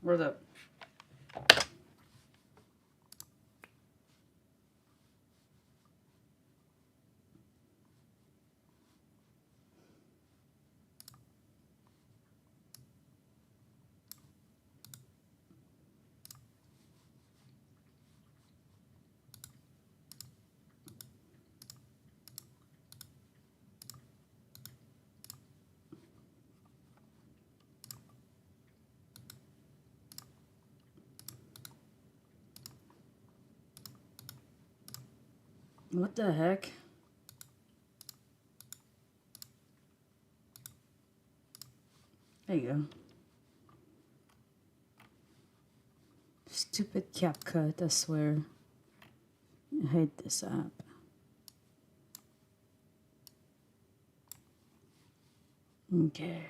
Where the... What the heck? There you go. Stupid CapCut, I swear. I hate this app. Okay.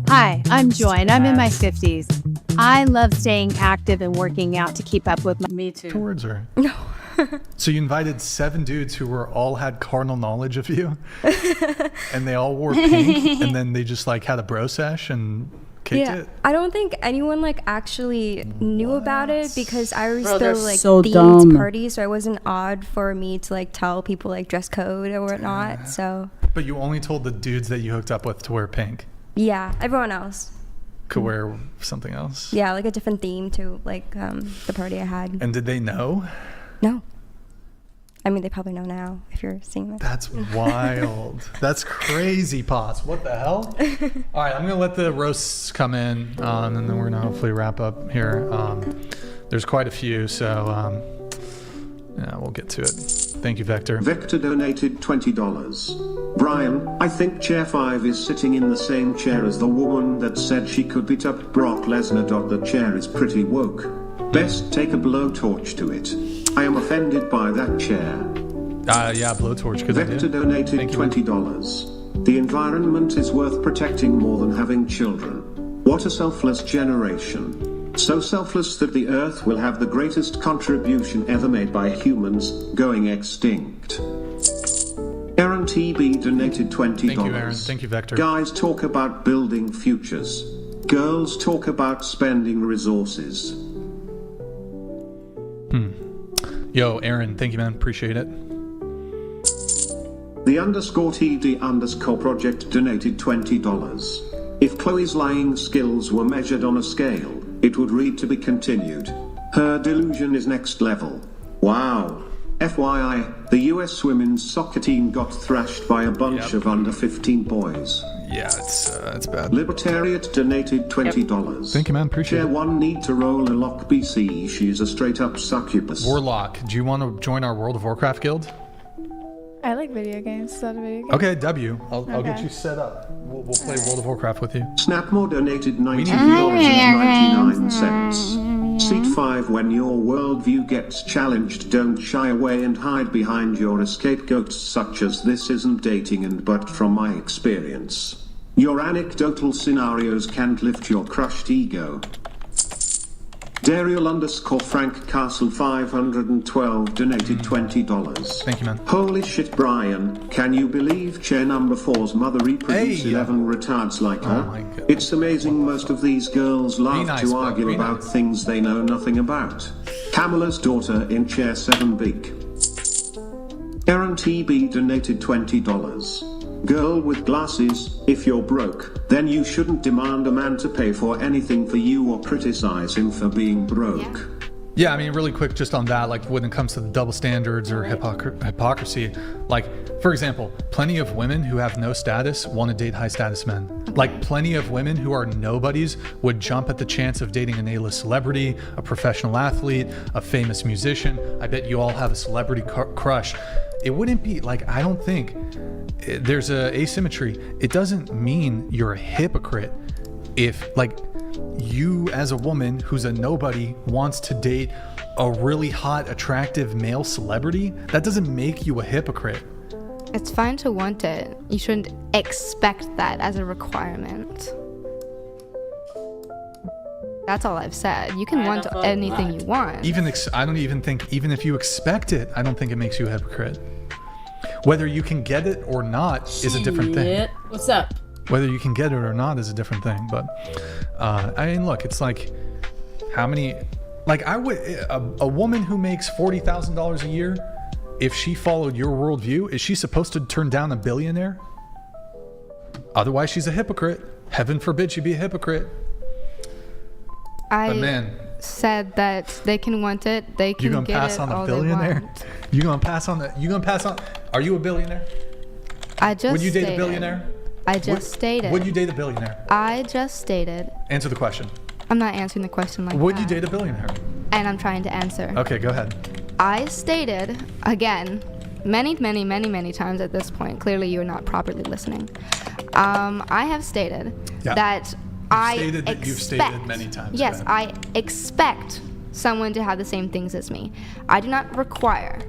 Hi, I'm Joy, and I'm in my 50s. I love staying active and working out to keep up with my... Me too. Towards her. No. So you invited 7 dudes who were all had carnal knowledge of you, and they all wore pink, and then they just like had a bro sesh and kicked it. I don't think anyone like actually knew about it because I was Bro, the they're like so themed dumb. party, so it wasn't odd for me to like tell people like dress code or whatnot. So But you only told the dudes that you hooked up with to wear pink. yeah, everyone else. Could wear something else. Yeah, like a different theme to like the party I had. And did they know? No. I mean, they probably know now if you're seeing this. That's wild. That's crazy, Pots. What the hell? All right, I'm going to let the roasts come in, and then we're going to hopefully wrap up here. There's quite a few, so yeah, we'll get to it. Thank you, Vector. Vector donated $20. Brian, I think Chair 5 is sitting in the same chair as the woman that said she could beat up Brock Lesnar. The chair is pretty woke. Best take a blowtorch to it. I am offended by that chair. Yeah, blowtorch. Good Vector idea. donated Thank you, man. $20. The environment is worth protecting more than having children. What a selfless generation. So selfless that the Earth will have the greatest contribution ever made by humans, going extinct. Aaron TB donated $20. Thank you, Aaron. Thank you, Vector. Guys talk about building futures. Girls talk about spending resources. Yo, Aaron, thank you, man. Appreciate it. The _TD_ project donated $20. If Chloe's lying skills were measured on a scale, it would read to be continued. Her delusion is next level. Wow. FYI, the US women's soccer team got thrashed by a bunch of under 15 boys. Yeah, it's bad. Libertariat donated $20. Thank you, man. Appreciate Chair it. 1 need to roll a lock BC. She's a straight up succubus. Warlock, do you want to join our World of Warcraft guild? I like video games. Is that a video game? Okay, W. I'll get Okay. you set up. We'll play World of Warcraft with you. Snapmore donated $19.99. Seat 5. When your worldview gets challenged, don't shy away and hide behind your scapegoats such as "this isn't dating and but from my experience." Your anecdotal scenarios can't lift your crushed ego. Dariel_Frank Castle 512 donated $20. Thank you, man. Holy shit, Brian, can you believe chair number 4's mother reproduced Hey. 11 retards like her? my God. It's amazing most of these girls love nice, to bro, argue be about nice. things they know nothing about. Kamala's daughter in chair 7 big. Aaron TB donated $20. Girl with glasses, if you're broke, then you shouldn't demand a man to pay for anything for you or criticize him for being broke. Yeah, I mean, really quick, just on that, like when it comes to the double standards or hypocrisy, like, for example, plenty of women who have no status want to date high status men. Like, plenty of women who are nobodies would jump at the chance of dating an A-list celebrity, a professional athlete, a famous musician. I bet you all have a celebrity crush. It wouldn't be, like, I don't think, there's a asymmetry. It doesn't mean you're a hypocrite if, like, you as a woman who's a nobody wants to date a really hot, attractive male celebrity. That doesn't make you a hypocrite. It's fine to want it. You shouldn't expect that as a requirement. That's all I've said. You can want anything you want. I don't even think, even if you expect it, I don't think it makes you a hypocrite. Whether you can get it or not is a different thing. What's up? Whether you can get it or not is a different thing. But I mean, look, it's like how many, like a woman who makes $40,000 a year, if she followed your worldview, is she supposed to turn down a billionaire? Otherwise, she's a hypocrite. Heaven forbid she be a hypocrite. I said that they can want it. They can get it all they want. You gonna pass on that? You gonna pass on? Are you a billionaire? Would you date a billionaire? I just stated. Would you date a billionaire? I just stated. Answer the question. I'm not answering the question like that. Would you date a billionaire? And I'm trying to answer. Okay, go ahead. I stated, again, many times at this point, clearly you're not properly listening. I have stated that you've stated many times. Yes, I expect someone to have the same things as me. I do not require.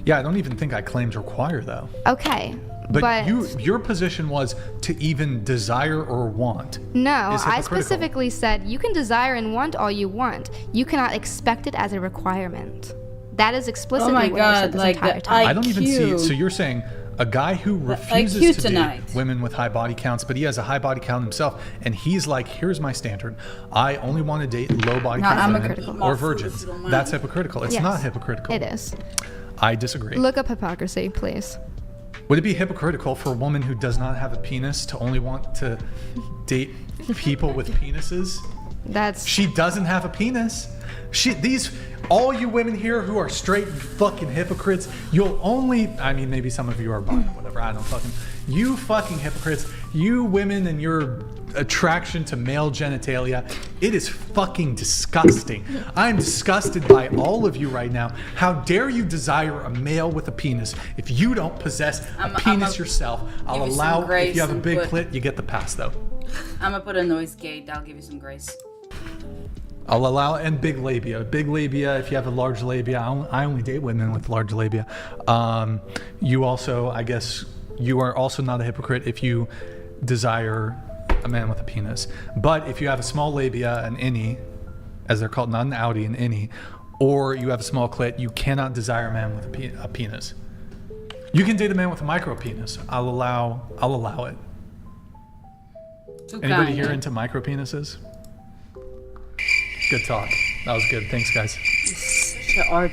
Yeah, I don't even think I claimed require though. Okay. But your position was to even desire or want. No, I specifically said you can desire and want all you want. You cannot expect it as a requirement. That is explicitly what I said this entire time. I don't even see. So you're saying a guy who refuses to date women with high body counts, but he has a high body count himself, and he's like, here's my standard. I only want to date low body count women or virgins. That's hypocritical. It's not hypocritical. It is. I disagree. Look up hypocrisy, please. Would it be hypocritical for a woman who does not have a penis to only want to date people with penises? She doesn't have a penis. All you women here who are straight fucking hypocrites, I mean, maybe some of you are bi or whatever, I don't fucking, you fucking hypocrites, you women and your attraction to male genitalia, it is fucking disgusting. I'm disgusted by all of you right now. How dare you desire a male with a penis? If you don't possess a penis yourself, I'll allow, if you have a big clit, you get the pass though. I'm gonna put a noise gate, I'll give you some grace. I'll allow, and big labia. Big labia, if you have a large labia, I only date women with large labia. You also, I guess, you are also not a hypocrite if you desire a man with a penis. But if you have a small labia, an innie, as they're called, not an outie, an innie, or you have a small clit, you cannot desire a man with a penis. You can date a man with a micro penis. I'll allow it. Anybody here into micro penises? Good talk. That was good. Thanks, guys.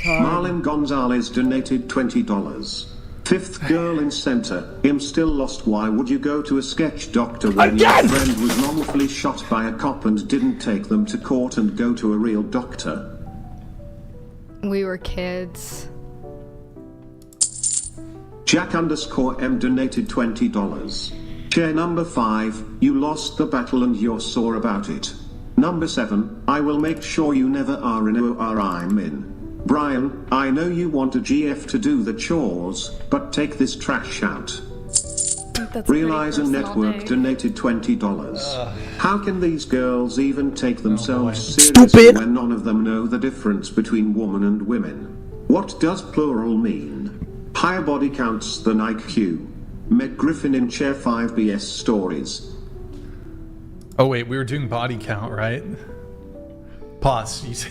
Marlon Gonzalez donated $20. Fifth girl in center. I'm still lost. Why would you go to a sketch doctor when your friend was wrongfully shot by a cop and didn't take them to court and go to a real doctor? We were kids. Jack_M donated $20. Chair number 5, you lost the battle and you're sore about it. Number 7, I will make sure you never are in OR I'm in. Brian, I know you want a GF to do the chores, but take this trash out. Realize a Network donated $20. How can these girls even take themselves seriously when none of them know the difference between woman and women? What does plural mean? Higher body counts than IQ. Meg Griffin in Chair 5 BS Stories. Oh wait, we were doing body count, right? Pause. You say,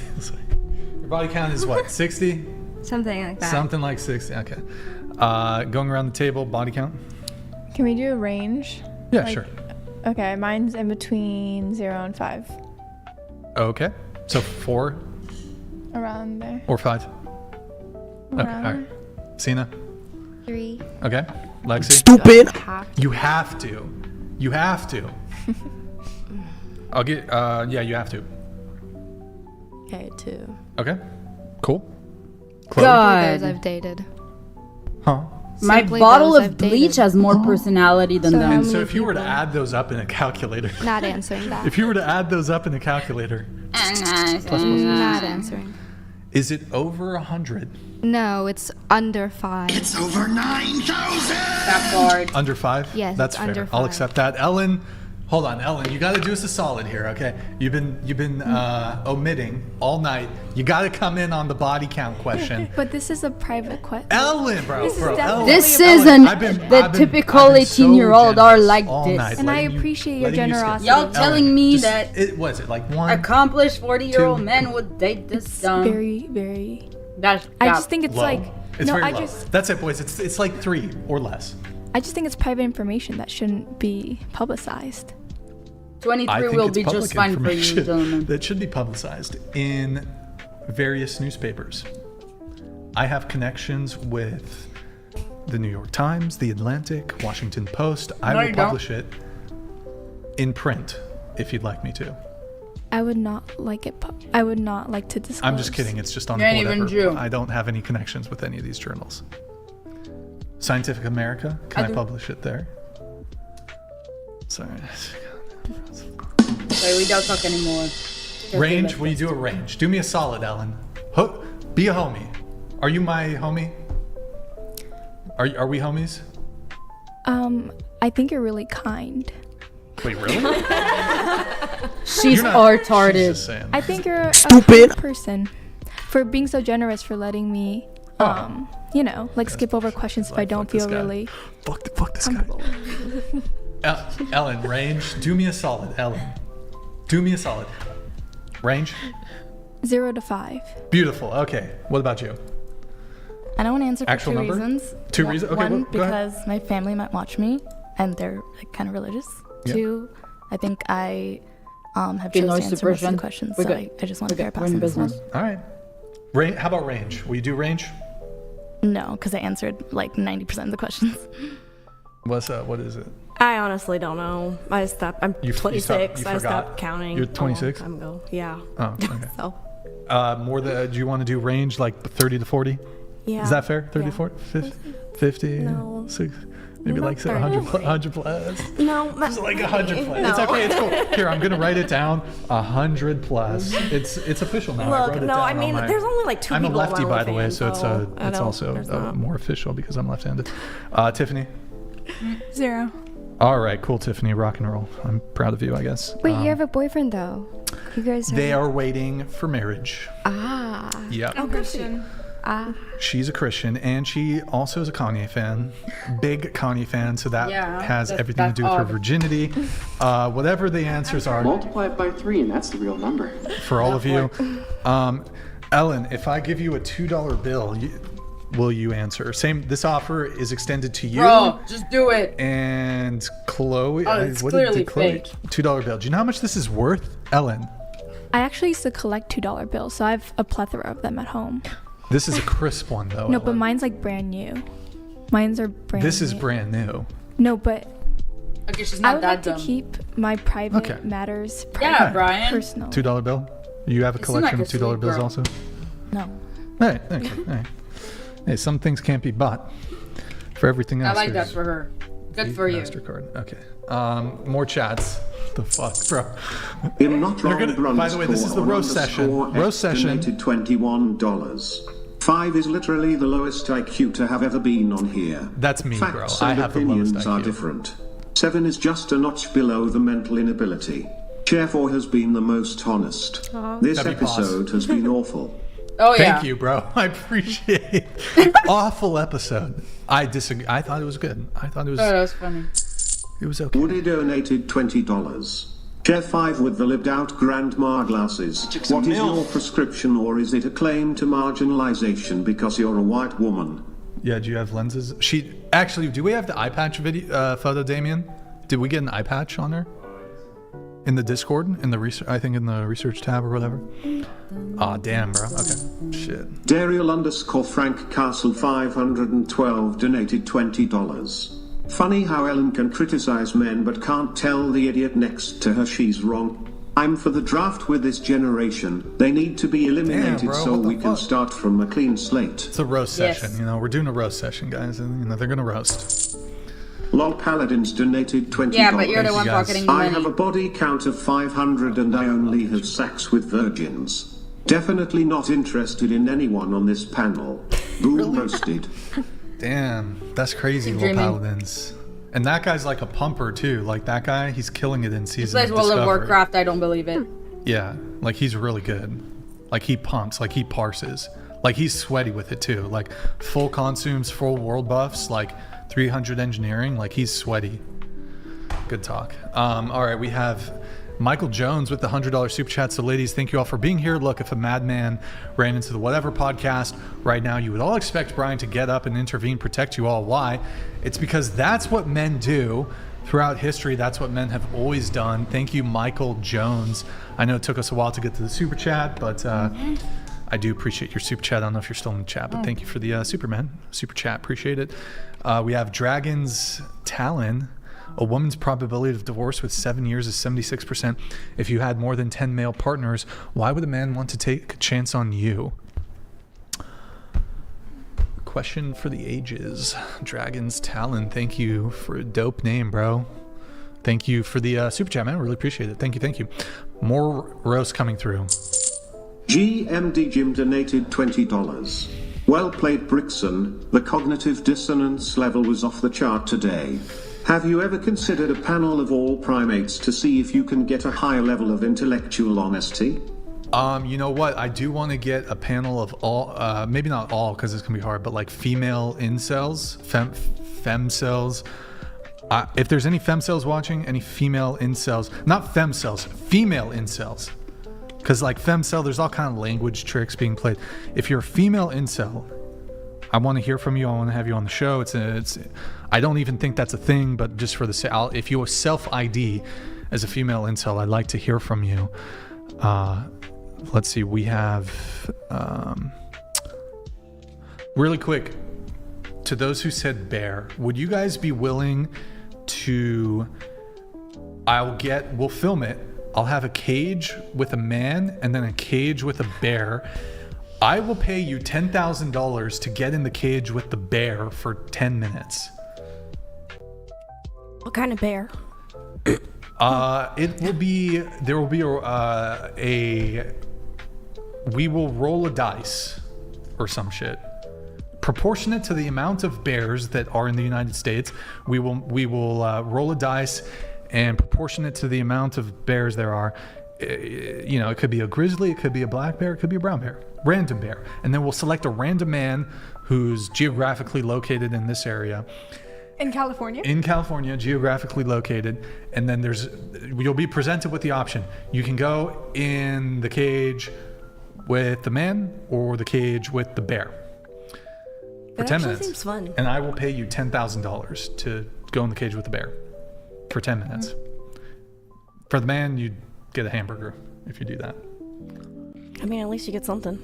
your body count is what, 60? Something like that. Something like 60, okay. Going around the table, body count? Can we do a range? Yeah, sure. Okay, mine's in between 0 and 5. Okay, so 4? Around there. Or 5? Okay, all right. Sina? 3. Okay. Lexi? Stupid! You have to. You have to. I'll get, yeah, you have to. Okay, 2. Okay. Cool. Chloe? God. Those I've dated. Huh? My bottle of bleach has more personality than them. So if you were to add those up in a calculator. Not answering that. If you were to add those up in a calculator. Not answering. Is it over 100? No, it's under 5. It's over 9,000! That hard. Under 5? Yes, That's it's fair. under 5. I'll accept that. Ellen, Hold on, Ellen. You got to do us a solid here, okay? You've been omitting all night. You got to come in on the body count question. But this is a private question. Ellen, bro. Ellen. This Ellen, isn't the typical 18-year-old are like this. Night, And I letting you- appreciate your letting you skip. generosity. Y'all telling me just- that it was it like one accomplished 40-year-old two. men would date this It's dumb? very, very. That's I just think it's low. like. It's no, very I low. just. That's it, boys. It's like 3 or less. I just think it's private information that shouldn't be publicized. 23 I think will it's be public just fine for you, information gentlemen. that should be publicized in various newspapers. I have connections with the New York Times, the Atlantic, Washington Post. I No, will you don't. publish it in print if you'd like me to. I would not like it. I would not like to disclose. I'm just kidding. It's just on You ain't even whatever. Jew. I don't have any connections with any of these journals. Scientific America, can I do. publish it there? Sorry. Sorry, we don't talk anymore. Range, will you do a range? Do me a solid, Ellen. Be a homie. Are you my homie? Are we homies? I think you're really kind. Wait, really? She's You're not- retarded. She's just saying. I think you're a kind person for being so generous, for letting me, you know, like skip over questions if I Like, don't fuck this feel guy. really Fuck this guy. comfortable. Ellen, range, do me a solid, Ellen. Do me a solid. Range? 0 to 5. Beautiful. Okay. What about you? I don't want to answer for Actual 2 number? reasons. 2 reasons? Okay, One, go ahead. because my family might watch me, and they're like kind of religious. Yeah. 2, I think I have Okay, chose noise to answer most of suppression. the questions, We're so good. I just want to We're verify in this one. business. All right. How about range? Will you do range? No, because I answered like 90% of the questions. What is it? I honestly don't know. I stopped. I'm You 26. you I forgot. stopped counting. You're a long 26? time ago. Yeah. Oh, okay. So. More than, do you want to do range like 30 to 40? Yeah. Is that fair? 30 to Yeah. 40? 50? No. 6? Maybe No, like not 100 plus? No. Just like 100 plus. No. It's okay. It's cool. Here, I'm gonna write it down. 100 plus. It's official now. I Look, wrote it no, down I mean, on my, there's only like 2 I'm a people. lefty, on by the way, so it's I don't- also there's not. more official because I'm left-handed. Tiffany. 0. All right, cool, Tiffany. Rock and roll. I'm proud of you, I guess. Wait, you have a boyfriend though. You guys. They are waiting for marriage. Ah. Yep. Christian. She's a Christian, and she also is a Kanye fan. Big Kanye fan, so that Yeah, has that's- everything to do with her that's odd. virginity. Whatever the answers are Multiply it by 3 and that's the real number. for all of you. Ellen, if I give you a $2 bill, will you answer? This offer is extended to you. Bro, just do it. And Chloe. Oh, it's what clearly Chloe? fake. $2 bill. Do you know how much this is worth, Ellen? I actually used to collect $2 bills, so I have a plethora of them at home. This is a crisp one, though. No, but Ellen. mine's like brand new. Mine's are brand new. This is brand new. No, but Okay, she's I not would that like dumb. to keep my private Okay. matters Yeah, private, Brian. personal. $2 bill? You have a You seem collection like of a $2 sweet bills girl. also? No. Hey, hey, some things can't be bought. For everything I else, like that there's for her. Good for you. MasterCard. Okay. More chats. The fuck, bro. In not They're wrong gonna- by the way, this is the roast session. Roast session. Donated $21. 5 is literally the lowest IQ to have ever been on here. That's me, bro. Facts I and have the lowest opinions are IQ. different. 7 is just a notch below the mental inability. Chair 4 has been the most honest. This That'd be pause. episode has been awful. Oh yeah. Thank you, bro. I appreciate it. Awful episode. I disagree. I thought it was good. I thought it was Oh, that was funny. okay. Woody donated $20. Chair 5 with the lived out grandma glasses. Took some What is milk. your prescription, or is it a claim to marginalization because you're a white woman? Yeah, do you have lenses? Actually, do we have the eye patch video photo, Damien? Did we get an eye patch on her? In the Discord? In the research, I think in the research tab or whatever. Aw, damn, bro. Okay. Shit. Dariel_Frank Castle 512 donated $20. Funny how Ellen can criticize men but can't tell the idiot next to her she's wrong. I'm for the draft with this generation. They need to be eliminated Damn, bro, so what the we can fuck? start from a clean slate. It's a roast Yes. session, We're doing a roast session, guys. And, they're gonna roast. Lol Paladins donated $20. Yeah, but you're the Thank one you, guys. pocketing the I have money. a body count of 500 and I only have sex with virgins. Definitely not interested in anyone on this panel. Boom roasted. Damn, that's crazy, Keep little dreaming. paladins. And that guy's like a pumper too. Like that guy, he's killing it in He season. plays of World of Discovery. Warcraft. I don't believe it. Yeah, like he's really good. Like he pumps, like he parses. Like he's sweaty with it too. Like full consumes, full world buffs, like 300 engineering. Like he's sweaty. Good talk. All right, we have Michael Jones with the $100 super chat. So ladies, thank you all for being here. Look, if a madman ran into the Whatever podcast right now, you would all expect Brian to get up and intervene, protect you all. Why? It's because that's what men do. Throughout history, that's what men have always done. Thank you, Michael Jones. I know it took us a while to get to the super chat, but I do appreciate your super chat. I don't know if you're still in the chat, but thank you for the super chat. Appreciate it. We have Dragon's Talon. A woman's probability of divorce with 7 years is 76%. If you had more than 10 male partners, why would a man want to take a chance on you? Question for the ages. Dragon's Talon, thank you for a dope name, bro. Thank you for the super chat, man. I really appreciate it. Thank you, thank you. More roast coming through. GMD Jim donated $20. Well played, Brixon. The cognitive dissonance level was off the chart today. Have you ever considered a panel of all primates to see if you can get a higher level of intellectual honesty? You know what? I do want to get a panel of all, maybe not all because it's going to be hard, but like female incels, femcells. If there's any femcells watching, any female incels, not femcells, female incels. Because like femcel, there's all kind of language tricks being played. If you're a female incel, I want to hear from you. I want to have you on the show. I don't even think that's a thing, but just for the if you self-ID as a female incel, I'd like to hear from you. Let's see. We have really quick to those who said bear. Would you guys be willing to? We'll film it. I'll have a cage with a man and then a cage with a bear. I will pay you $10,000 to get in the cage with the bear for 10 minutes. What kind of bear? We will roll a dice or some shit. Proportionate to the amount of bears that are in the United States, we will roll a dice, and proportionate to the amount of bears there are, it could be a grizzly, it could be a black bear, it could be a brown bear, random bear. And then we'll select a random man who's geographically located in this area. In California? In California, geographically located. And then you'll be presented with the option. You can go in the cage with the man or the cage with the bear. For 10 minutes. Seems fun. And I will pay you $10,000 to go in the cage with the bear for 10 minutes. For the man, you get a hamburger if you do that. I mean, at least you get something.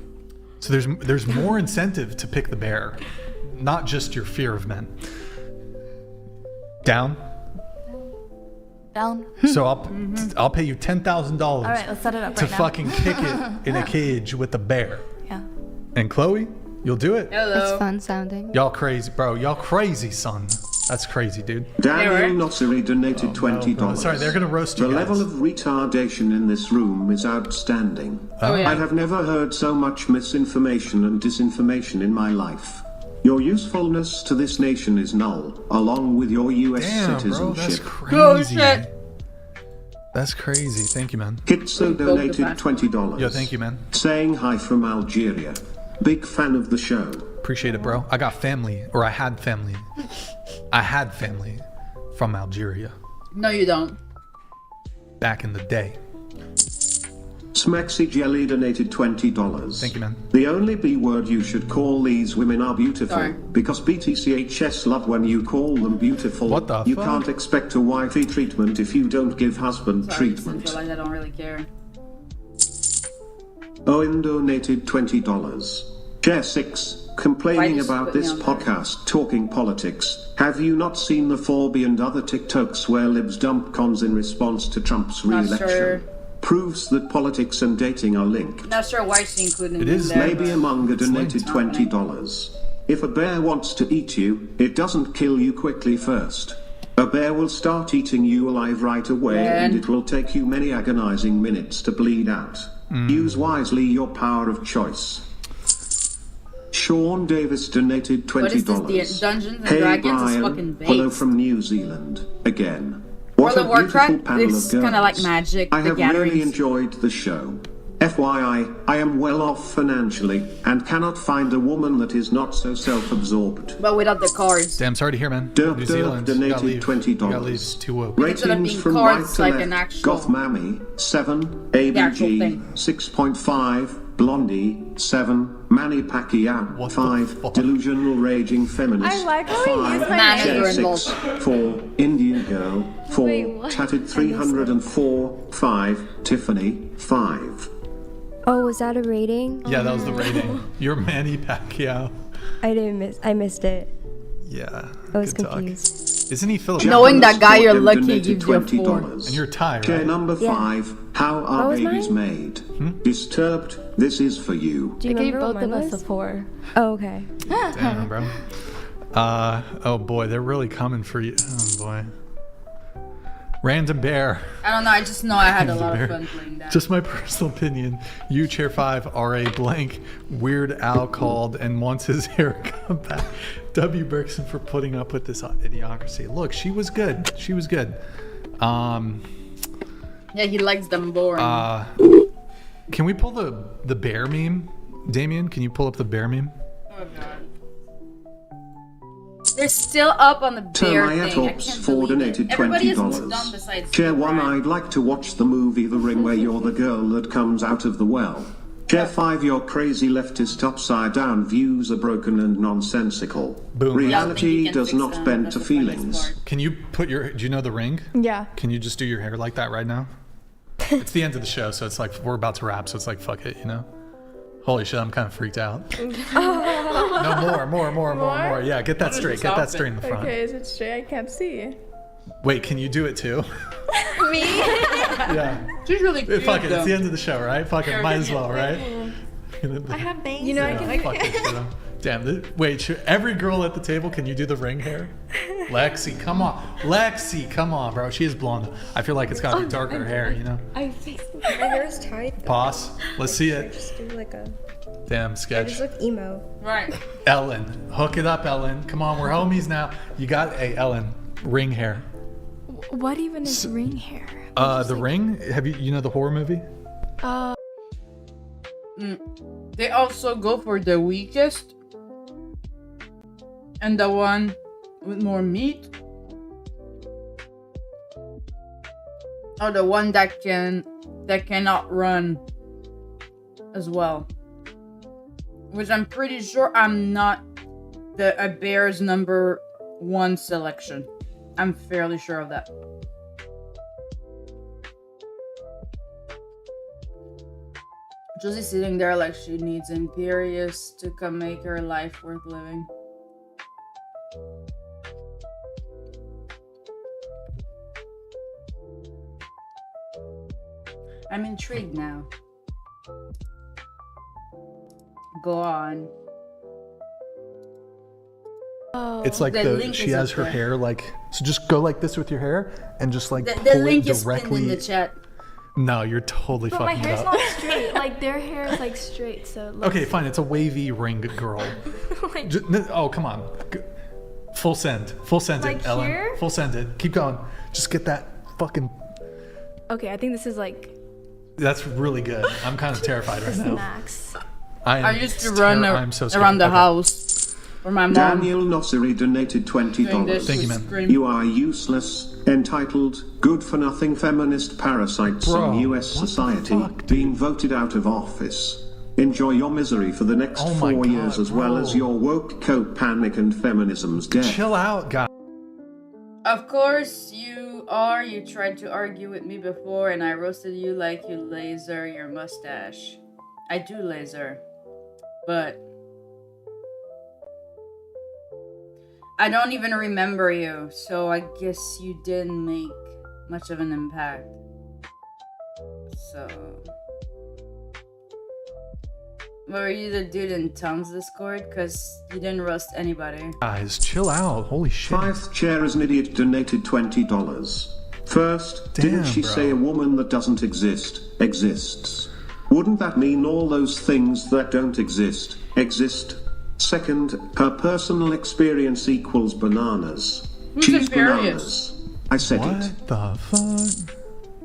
So there's more incentive to pick the bear, not just your fear of men. Down? Down. So I'll pay you $10,000. All right, let's set it up to right now. fucking kick it in a cage with the bear. Yeah. And Chloe, you'll do it. It's fun sounding. Y'all crazy, bro. Y'all crazy, son. That's crazy, dude. Daniel Nosseri donated $20. No, sorry, they're gonna roast you The guys. level of retardation in this room is outstanding. Oh, yeah. I have never heard so much misinformation and disinformation in my life. Your usefulness to this nation is null, along with your US Damn, citizenship. bro, that's crazy. Oh, shit. That's crazy. Thank you, man. Kitso donated $20. Yo, thank you, man. Saying hi from Algeria. Big fan of the show. Appreciate it, bro. I got family, or I had family. I had family from Algeria No, you don't. back in the day. Smexy Jelly donated $20. Thank you, man. The only B word you should call these women are beautiful. Sorry. Because BTCHS love when you call them beautiful. What the You fuck? can't expect a wifey treatment if you don't give husband Sorry, I just treatment. feel like I don't really care. Owen donated $20. Chair 6, Why complaining you about put me this on there? podcast talking politics. Have you not seen the Forby and other TikToks where libs dump cons in response to Trump's Not re-election? sure. Proves that politics and dating are linked. Not sure why she included It him is in there. Maybe but- Among donated It's not $20. If a bear wants to eat you, it doesn't kill you quickly first. A bear will start eating you alive right away, and it will take you many agonizing minutes to bleed out. Use wisely your power of choice. Sean Davis donated $20. What is this, the Dungeons and Hey Dragons is Brian, fucking based. hello from New Zealand again. World What of a beautiful Warcraft panel is of girls. kind of like Magic, I the have Gatherings. really enjoyed the show. FYI, I am well off financially and cannot find a woman that is not so self-absorbed. But without the cards. Damn, sorry to hear, man. Derp New Derp Zealand. You gotta donated leave. $20. You gotta leave. It's too woke. Instead of Ratings being from cards right to like left. an actual- Goth Mammy 7, actual ABG thing. 6.5, Blondie 7, Manny Pacquiao What the 5, fuck? Delusional Raging Feminist I like how he 5, used my Manny, Cher you're 6, involved. 4, Indian Girl 4, Wait, what? Tatted 304 5, Tiffany 5. Oh, was that a rating? Yeah, that was the rating. You're Manny Pacquiao. I missed it. Yeah. I was good talk. confused. Isn't he Philip? Knowing that guy, you're Japanese lucky donated gives you a 4. $20. And you're Thai, Chair right? number Yeah. 5, how What are was babies mine? made? Disturbed, this is for you. Do you I gave remember both what of mine us a was? 4. Oh, okay. Damn, bro. Oh boy, they're really coming for you. Oh boy. Random bear. I don't know, I just know I had a lot Bear. of fun playing that. Just my personal opinion. You Chair 5 RA blank Weird Al called and wants his hair come back. W Bergson for putting up with this idiocracy. Look, she was good. She was good. Yeah, he likes them boring. Can we pull the bear meme? Damien, can you pull up the bear meme? Oh god. They're still up on the bear thing. I Termiatops can't 4 believe it. donated Everybody has moved on $20. besides Chair 1, Brian. I'd like to watch the movie The Ring where you're the girl that comes out of the well. Chair 5, your crazy leftist upside down views are broken and nonsensical. Boom. Reality Yeah, I think you does can not fix them. bend That's to the funniest feelings. part. Can you put your... Do you know the ring? Yeah. Can you just do your hair like that right now? It's the end of the show, so it's like we're about to wrap, so it's like fuck it, you know? Holy shit, I'm kind of freaked out. No, more. Yeah, get that straight. Get that straight in the front. Okay, is it straight? I can't see. Wait, can you do it too? Me? Yeah. She's really cute, Fuck it, though. it's the end of the show, right? Fuck it, might as well, right? I have bangs. You know, I can Fuck this shit up. Damn, wait, every girl at the table, can you do the ring hair? Lexi, come on. Lexi, come on, bro. She is blonde. I feel like it's got to be darker hair, you know? My hair is tight. Pause. Let's see it. Just do like a. Damn, sketch. look emo. Right. Ellen, hook it up, Ellen. Come on, we're homies now. You got Ellen, ring hair. What even is ring hair? The Ring. Have you know the horror movie? They also go for the weakest and the one with more meat, or the one that cannot run as well. Which I'm pretty sure I'm not a bear's number 1 selection. I'm fairly sure of that. Josie's sitting there like she needs Imperious to come make her life worth living. I'm intrigued now. Go on. It's like The link she is has up her there. hair like, so just go like this with your hair and just like The pull link it is pinned directly. in the chat. No, you're totally But my fucking hair's it up. not straight. Like their hair is like straight, so it looks Okay, fine. It's a wavy ring girl. like, Oh, come on. Full send. Full send Like it, Ellen. here? Full send it. Keep going. Just get that fucking... okay, I think this is like That's really good. I'm kind of terrified right now. max. I I used to run I'm so scared. around the Okay. house for my mom. Daniel Nosseri donated doing this $20. Thank you, with man. Scream. You are useless, entitled, good-for-nothing feminist parasites Bro, in US what the society, fuck, dude? being voted out of office. Enjoy your misery for the next Oh my 4 years God, as well bro. as your woke coat panic and feminism's death. Chill out, guys. Of course you are. You tried to argue with me before and I roasted you like you laser your mustache. I do laser. But I don't even remember you, so I guess you didn't make much of an impact. So were you the dude in Tom's Discord? Cause you didn't roast anybody. Guys, chill out. Holy shit. 5th chair as an idiot donated $20. First, Damn, didn't she bro. say a woman that doesn't exist exists? Wouldn't that mean all those things that don't exist exist? Second, her personal experience equals bananas. Who's She's experience? bananas. I said it. What the fuck?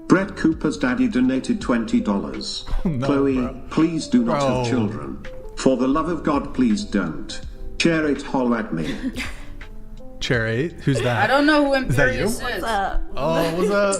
Brett Cooper's daddy donated $20. No, Chloe, bro. please do not Bro. have children. For the love of God, please don't. Sheeeeeit, holler at me. Cherry, who's that? I don't know who Is that you? Imperious is. Oh, what's up?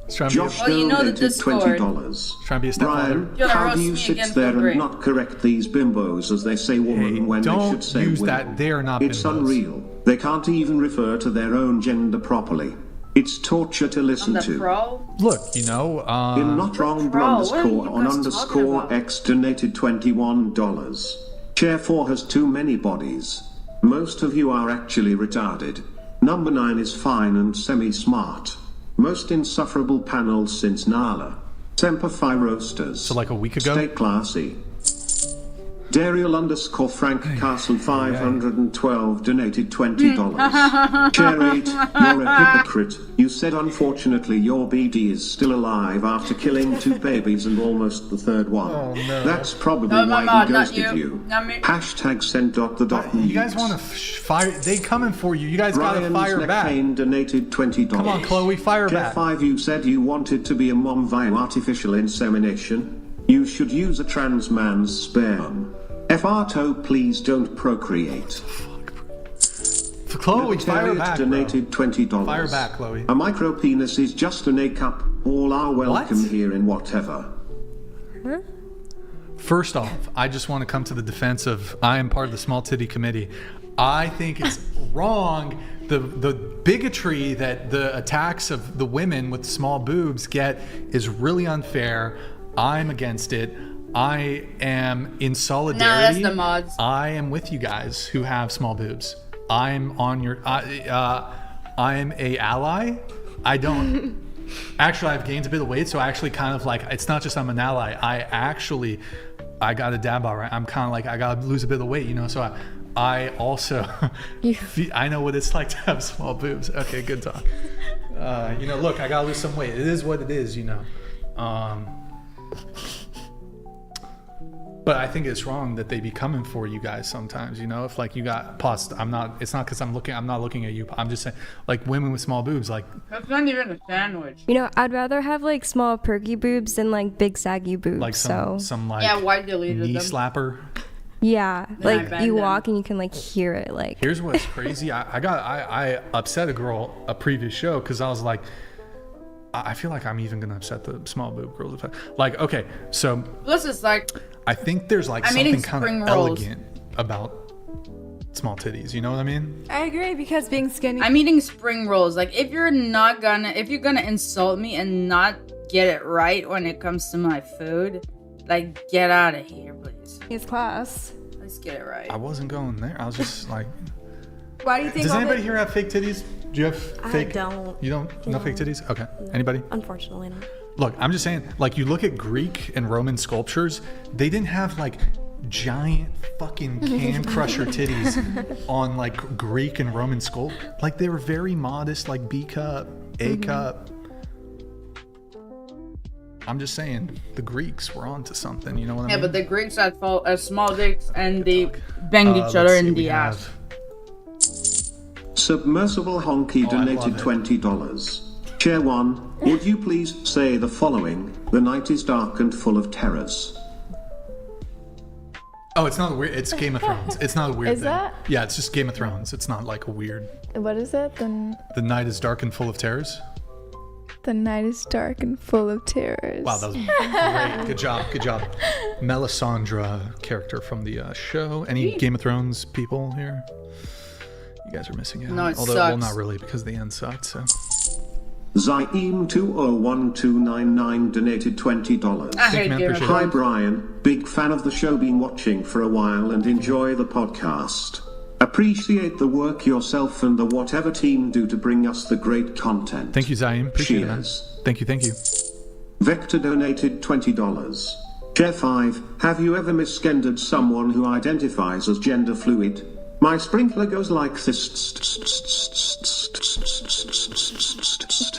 He's trying to be, Josh Oh, you know the donated Discord. $20. trying to be a stepfather. Brian, You're gonna how roast do you me sit again there for free. and not correct these bimbos as they say woman Hey, when they don't should say use women? that. They are not It's bimbos. unreal. They can't even refer to their own gender properly. It's torture to On listen the to. pro? Look, you know, In not wrong Bro, what are underscore you on guys talking underscore about? X donated $21. Chair 4 has too many bodies. Most of you are actually retarded. Number 9 is fine and semi-smart. Most insufferable panels since Nala. Semper Fi roasters. So like a week ago? Stay classy. Dariel underscore Frank Castle 512 donated $20. Chair 8, you're a hypocrite. You said unfortunately your BD is still alive after killing 2 babies and almost the 3rd one. Oh, no. That's probably No, why Mama, he not ghosted you. you. Not me. Hashtag send dot the dot you guys news. want to fire? They coming for you. You guys gotta Ryan's fire neck back. pain donated $20. Come on, Chloe, fire Chair back. 5, you said you wanted to be a mom via artificial insemination. You should use a trans man's sperm. FRTO, please don't procreate. Chloe, fire Militariat back, bro. donated $20. Fire back, Chloe. A micro penis is just an A cup. All are welcome What? here in whatever. First off, I just want to come to the defense of I am part of the small titty committee. I think it's wrong. The bigotry that the attacks of the women with small boobs get is really unfair. I'm against it. I am in solidarity. No, that's the mods. I am with you guys who have small boobs. I'm on your. I am a ally. I don't. Actually, I've gained a bit of weight, so I actually kind of like. It's not just I'm an ally. I got a dab out, right? I'm kind of like I gotta lose a bit of weight, you know. So I also. I know what it's like to have small boobs. Okay, good talk. You know, look, I gotta lose some weight. It is what it is, you know. But I think it's wrong that they be coming for you guys sometimes, you know, if like you got pus, it's not because I'm not looking at you. I'm just saying like women with small boobs, like. That's not even a sandwich. You know, I'd rather have like small perky boobs than like big saggy boobs. Like some like Yeah, why deleted knee them? slapper. Yeah, Then I like bend you them. walk and you can like hear it. Like Here's what's crazy. I upset a girl a previous show because I was like, I feel like I'm even gonna upset the small boob girls. Like, okay, so Plus, it's like, I think there's like I'm eating something kind spring of rolls. elegant about small titties. You know what I mean? I agree because being skinny. I'm eating spring rolls. Like, if you're gonna insult me and not get it right when it comes to my food, like, get out of here, please. It's class. Let's get it right. I wasn't going there. I was just like, Why do you think? does all anybody the- here have fake titties? Do you have fake? I don't. You don't? No fake titties? Okay. No. Anybody? Unfortunately not. Look, I'm just saying, like, you look at Greek and Roman sculptures, they didn't have like giant fucking can crusher titties on like Greek and Roman sculpt. Like, they were very modest, like B cup, A cup. I'm just saying, the Greeks were onto something. You know what I Yeah, mean? but the Greeks had small dicks and they banged each other in the ass. Submersible Honky Oh, I donated love it. $20. Chair 1, would you please say the following? The night is dark and full of terrors. Oh, it's not a weird. It's Game of Thrones. It's not a weird Is thing. that? Yeah, it's just Game of Thrones. It's not like a weird. What is it? The night is dark and full of terrors. The night is dark and full of terrors. Wow, that was great. Good job. Good job. Melisandre, character from the show. Any Game of Thrones people here? You guys are missing out. No, it Although, well, sucks. not really, because the end sucked. So. Zaim201299 donated $20. I hate man, Game of appreciate it. Hi Thrones. Brian, big fan of the show, been watching for a while and enjoy the podcast. Appreciate the work yourself and the whatever team do to bring us the great content. Thank you, Zaim. Appreciate it, man. Cheers. Thank you. Thank you. Vector donated $20. Chair 5, have you ever misgendered someone who identifies as gender fluid? My sprinkler goes like this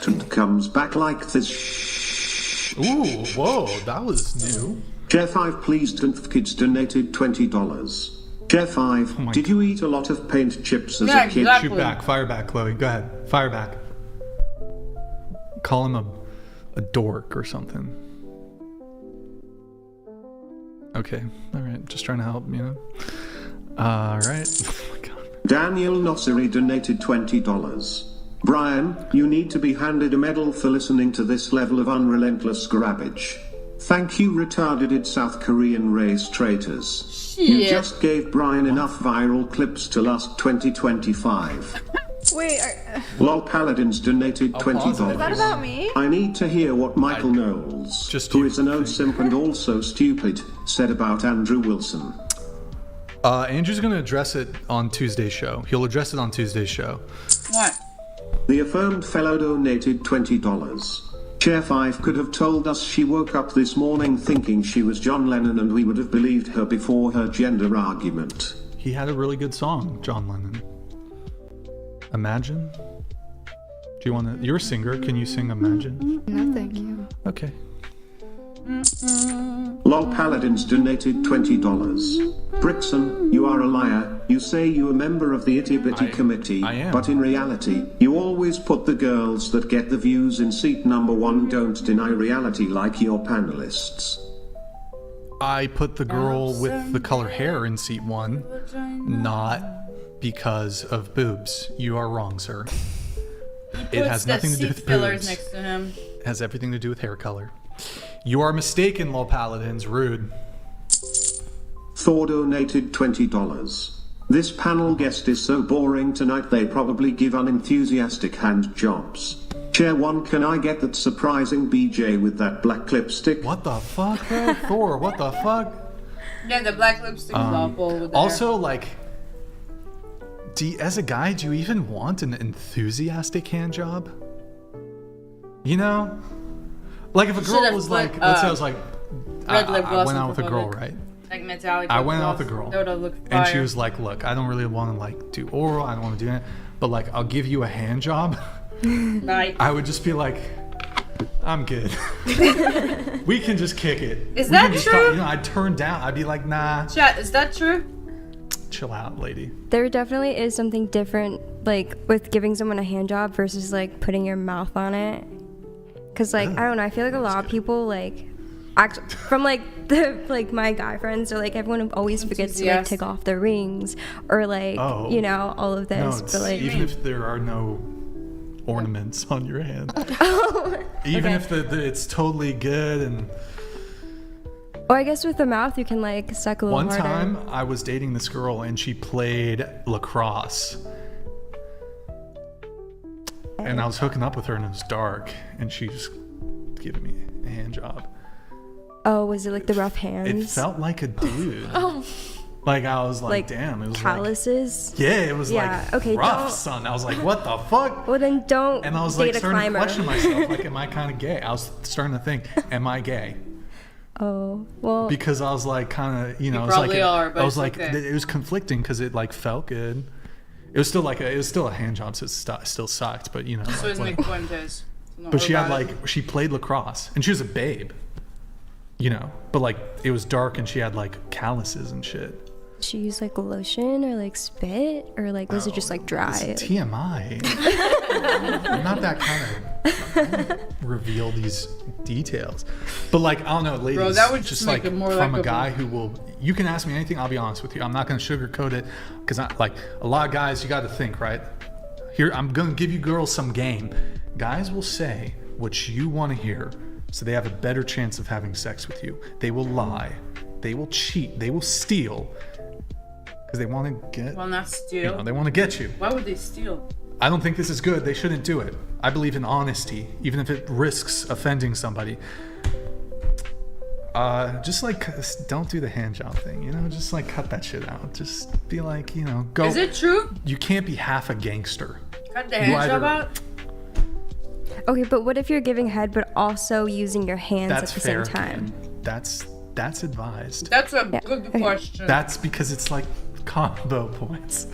and comes back like this. Ooh, whoa, that was new. Chair 5, please don't kids donated $20. Chair 5, did you eat a lot of paint chips as Yeah, a kid? exactly. Shoot back, fire back, Chloe. Go ahead, fire back. Call him a dork or something. Okay, all right, just trying to help, you know. All right. Oh my God. Daniel Nosseri donated $20. Brian, you need to be handed a medal for listening to this level of unrelentless grabbage. Thank you, retarded South Korean race traitors. You Shit. just gave Brian enough viral clips to last 2025. Wait, Lol Paladins donated $20. is that about me? I need to hear what Michael Knowles, who is an old simp and also stupid, said about Andrew Wilson. Andrew's gonna address it on Tuesday's show. He'll address it on Tuesday's show. What? The affirmed fellow donated $20. Chair 5 could have told us she woke up this morning thinking she was John Lennon and we would have believed her before her gender argument. He had a really good song, John Lennon. Imagine? Do you want to? You're a singer. Can you sing Imagine? No, thank you. Okay. Lol Paladins donated $20. Brixon, you are a liar. You say you are a member of the Itty Bitty Committee, I am. but in reality, you always put the girls that get the views in seat number 1. Don't deny reality like your panelists. I put the girl with the color hair in seat 1, not because of boobs. You are wrong, sir. It has nothing to do with fillers boobs. next to him. It has everything to do with hair color. You are mistaken, Lol Paladins. Rude. Thor donated $20. This panel guest is so boring tonight they probably give unenthusiastic hand jobs. Chair 1, can I get that surprising BJ with that black lipstick? What the fuck, bro? Thor, what the fuck? Yeah, the black lipstick is awful over there. Also, like, as a guy, do you even want an enthusiastic hand job? You know? Like, if a girl was like, let's say I was like, red lip I gloss went on out with a top girl, of it. right? Like metallic. I lip went out with a gloss. girl, That would've looked and she fire. was like, look, I don't really want to, like, do oral, I don't want to do that, but, like, I'll give you a hand job. Right. I would just be like, I'm good. We can just kick it. Is We that can just true? You know, I'd turn down. I'd be like, nah, Chat, is that true? chill out, lady. There definitely is something different, like, with giving someone a hand job versus, like, putting your mouth on it. Because, like, I don't know, I feel like a lot of people, like, actually, from, like, my guy friends, or, like, everyone always forgets to, like, take off their rings, or, like, you know, all of No, this. it's, but, like, even if there are no ornaments on your hand. Even Okay. if it's totally good and... Or I guess with the mouth, you can, like, suck a little One harder. time, I was dating this girl, and she played lacrosse. And I was hooking up with her, and it was dark, and she was giving me a hand job. Oh, was it, like, the rough hands? It felt like a dude. Oh. Like, I was like, Like, damn, it was calluses? like... Yeah, it was like okay, rough, don't- son. I was like, what the fuck? Well, then don't And I was date like a starting climber. to question myself, like, am I kind of gay? I was starting to think, am I gay? Oh, well. Because I was like, kind of, you know, You it was like probably are, but I was it's like, okay. it was conflicting because it like felt good. It was still like it was still a hand job, so it still sucked, but you know. So is like, Nick Fuentes. but she had like she played lacrosse and she was a babe, you know. But like it was dark and she had like calluses and shit. She used like lotion or like spit or like was it just like dry? It's TMI. I'm not that kind of I don't reveal these details. But like I don't know, ladies. Bro, that would just just make like it more from a likable. guy who will. You can ask me anything. I'll be honest with you. I'm not gonna sugarcoat it because I like a lot of guys. You got to think right. Here, I'm gonna give you girls some game. Guys will say what you want to hear, so they have a better chance of having sex with you. They will lie. They will cheat. They will steal. Because they want to get, Well, not steal. you know, they want to get you. Why would they steal? I don't think this is good. They shouldn't do it. I believe in honesty, even if it risks offending somebody. Just like, don't do the hand job thing, you know? Just like cut that shit out. Just be like, you know, go. Is it true? You can't be half a gangster. Cut the hand job out? Okay, but what if you're giving head but also using your hands That's at the fair. same time? That's advised. That's a good question. That's because it's like combo points.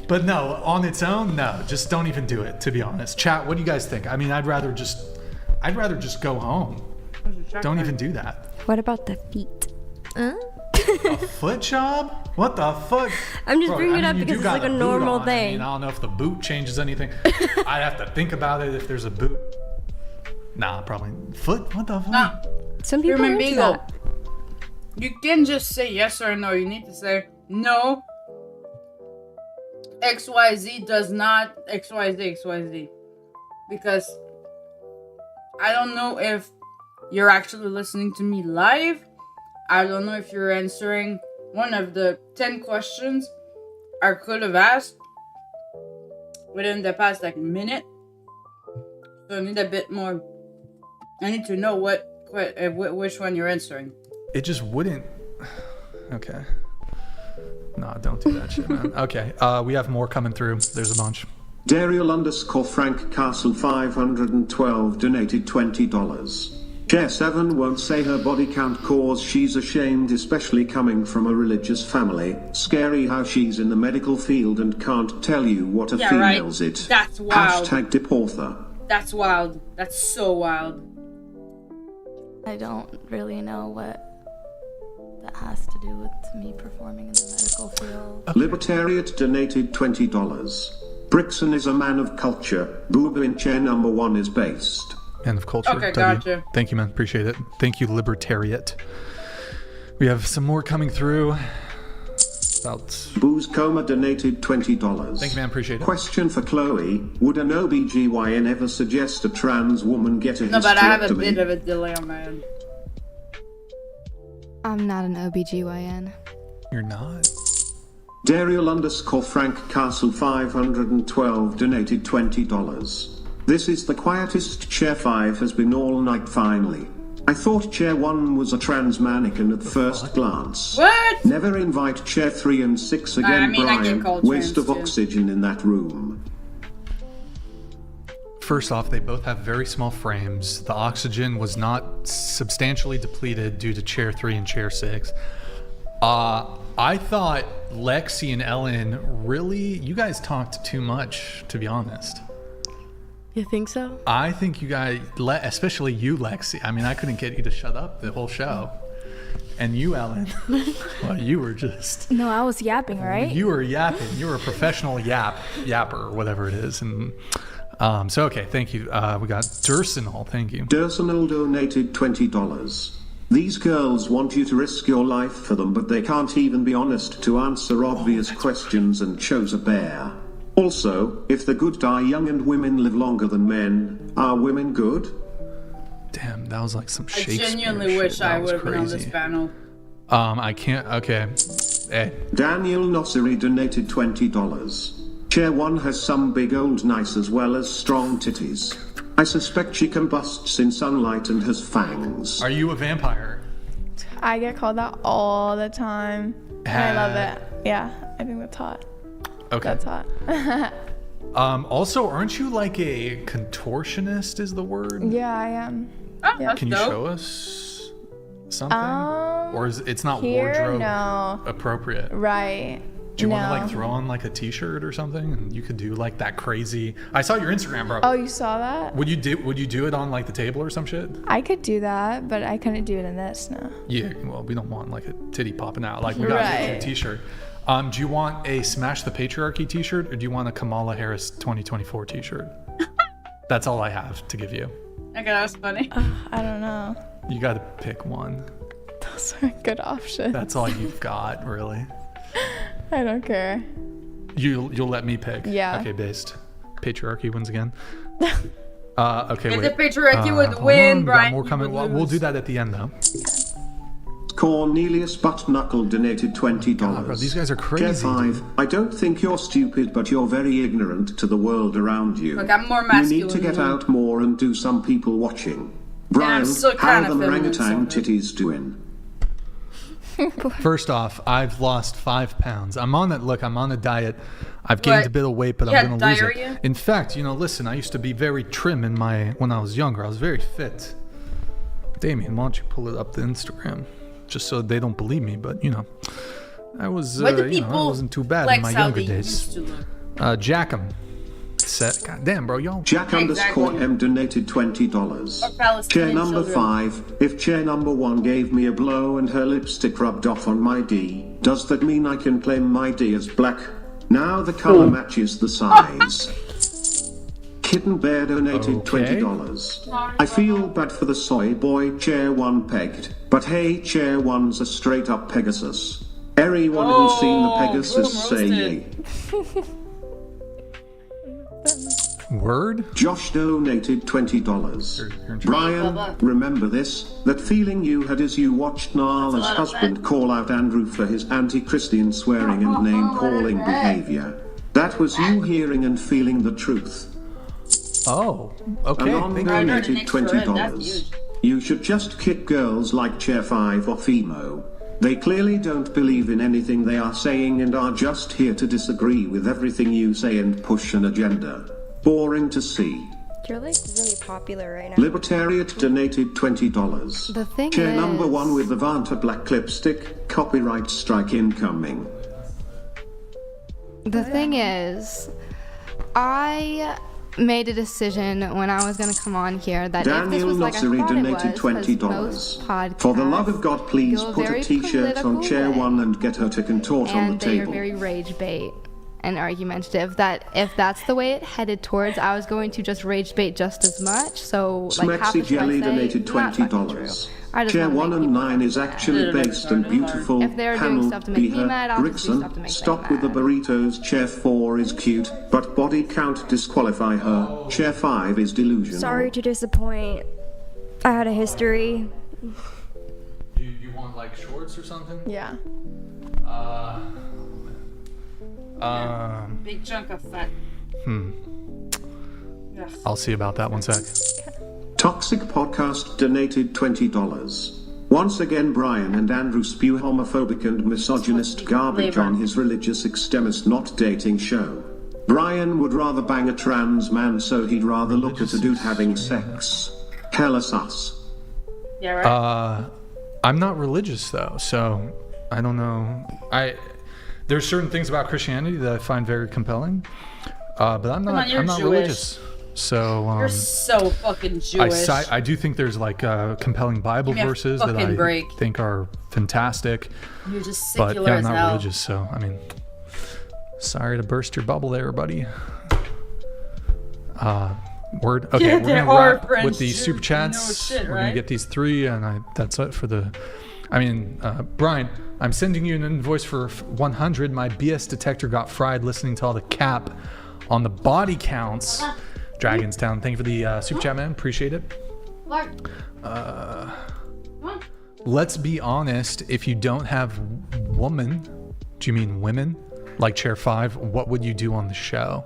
But no, on its own, no. Just don't even do it, to be honest. Chat, what do you guys think? I mean, I'd rather just go home. Don't even do that. What about the feet? A foot job? What the fuck? I'm just Bro, bringing it I up mean, you because do it's like got a boot normal on. thing. I mean, I don't know if the boot changes anything. I'd have to think about it if there's a boot. Nah, probably. Foot? What the fuck? Nah. Some people are into Beagle. that. You can't just say yes or no. You need to say no. XYZ does not XYZ. Because I don't know if you're actually listening to me live. I don't know if you're answering one of the 10 questions I could have asked within the past like minute. So I need a bit more. I need to know which one you're answering. It just wouldn't. Okay. Nah, don't do that shit, man. Okay, we have more coming through. There's a bunch. Dariel_Frank Castle 512 donated $20. Chair 7 won't say her body count cause she's ashamed, especially coming from a religious family. Scary how she's in the medical field and can't tell you what a female's it. That's wild. #Deportha. That's wild. That's so wild. I don't really know what that has to do with me performing in the medical field. Libertariat donated $20. Brixton is a man of culture. Booba in chair number 1 is based. Man of culture. Okay, gotcha. Thank you, man. Appreciate it. Thank you, Libertariat. We have some more coming through. About... Booze Coma donated $20. Thank you, man. Appreciate it. Question for Chloe. Would an OBGYN ever suggest a trans woman get a hysterectomy? No, but I have a bit of a delay on my end. I'm not an OBGYN. You're not? Dariel_Frank Castle 512 donated $20. This is the quietest Chair 5 has been all night finally. I thought Chair 1 was a trans mannequin at first glance. What? Never invite Chair 3 and 6 again, I get Brian. called Waste trans of too. oxygen in that room. First off, they both have very small frames. The oxygen was not substantially depleted due to chair 3 and chair 6. I thought Lexi and Ellen you guys talked too much, to be honest. You think so? I think you guys, especially you, Lexi. I mean, I couldn't get you to shut up the whole show. And you, Ellen, well, you were just... No, I was yapping, right? You were yapping. You were a professional yapper, or whatever it is. And so, okay, thank you. We got Dursinal, thank you. Dursinal donated $20. These girls want you to risk your life for them, but they can't even be honest to answer obvious questions and chose a bear. Also, if the good die young and women live longer than men, are women good? Damn, that was like some I Shakespeare genuinely shit. wish That I was would have been on this crazy. panel. I can't, okay. Daniel Nosseri donated $20. Chair 1 has some big old nice as well as strong titties. I suspect she combusts in sunlight and has fangs. Are you a vampire? I get called that all the time. And I love it. Yeah, I think that's hot. Okay. That's hot. Also, aren't you like a contortionist is the word? Yeah, I am. Oh, Yeah. that's Can you dope. show us something? Or is it's not here, wardrobe no. appropriate? Right. Do you want to No. like throw on like a t-shirt or something and you could do like that crazy I saw your Instagram, bro. Oh, you saw that? Would you do it on like the table or some shit? I could do that, but I couldn't do it in this, no. Yeah, well, we don't want like a titty popping out. Like we got a Right. t-shirt. Do you want a Smash the Patriarchy t-shirt or do you want a Kamala Harris 2024 t-shirt? That's all I have to give you. Okay, that was funny. I don't know. You got to pick one. Those are good options. That's all you've got, really. I don't care. You'll let me pick. Yeah. Okay, based. Patriarchy wins again. Okay, If wait. the patriarchy would hold win, on, we got Brian, more you coming. would We'll do lose. that at the end, though. Cornelius Buttknuckle donated $20. God, bro, these guys are crazy, Chair 5, I don't think you're stupid, but you're very ignorant to the world around you. Look, I'm more You masculine. need to get than you. out more and do some people watching. Brian, still how kinda the feminine orangutan somehow. titties doing? First off, I've lost 5 pounds. I'm on a diet. I've gained What? a bit of weight, but You I'm had gonna lose diarrhea? it. In fact, listen, I used to be very trim when I was younger. I was very fit. Damien, why don't you pull it up the Instagram? Just so they don't believe me, but I was, Why do I people wasn't too bad in flex my how younger they days. used to look? Jack 'em. set. God damn, bro, y'all. Jack underscore M donated $20. Chair number 5. If chair number 1 gave me a blow and her lipstick rubbed off on my D, does that mean I can claim my D as black? Now the color matches the size. Kitten Bear donated $20. I feel bad for the soy boy chair 1 pegged, but hey, chair 1's a straight up Pegasus. Everyone who's seen the Pegasus say yay. Word? Josh donated $20. Brian, remember this? That feeling you had as you watched Nala's husband call out Andrew for his anti-Christian swearing and name-calling behavior. That was you hearing and feeling the truth. Oh, okay. Anon donated $20. You should just kick girls like Chair 5 off emo. They clearly don't believe in anything they are saying and are just here to disagree with everything you say and push an agenda. Boring to see. You're like really popular right now. Libertariat donated $20. The thing Chair is, number 1 with the Vanta black lipstick, copyright strike incoming. The thing is, I made a decision when I was going to come on here that if this was like I thought donated it was, $20. For the love of God, please put a t-shirt on chair 1 and get her to contort on the and they are table. very rage bait and argumentative. That if that's the way it headed towards, I was going to just rage bait just as much. So like half Smexy of what I Jelly say, donated not fucking $20. true. I just Chair wanna 1 make and people 9 is actually based and beautiful. If they're doing Panel, stuff to make me Beher, mad, I'll just do stuff to Rickson, make stop them with the mad. burritos. Chair 4 is cute, but body count disqualify her. Chair 5 is delusional. Sorry to disappoint. I had a history. You want like shorts or something? Yeah. Big chunk of fat. Yes. I'll see about that one sec. Toxic Podcast donated $20. Once again, Brian and Andrew spew homophobic and misogynist garbage on his religious extremist not dating show. Brian would rather bang a trans man, so he'd rather look at a dude having sex. Hella sus. Yeah, right? I'm not religious though, so I don't know. There's certain things about Christianity that I find very compelling, but I'm not Jewish. religious. So You're so fucking Jewish. I do think there's like compelling Bible verses that I think are fantastic. You're just but secular yeah, I'm as not hell. religious, so I mean, sorry to burst your bubble there, buddy. Word. Okay, Yeah, we're there gonna are wrap French with these Jews, super chats. no shit, We're gonna right? get these 3, and that's it for the. I mean, Brian, I'm sending you an invoice for 100. My BS detector got fried listening to all the cap on the body counts. Dragonstown, thank you for the super chat, man. Appreciate it. Let's be honest. If you don't have woman, do you mean women? Like Chair 5, what would you do on the show?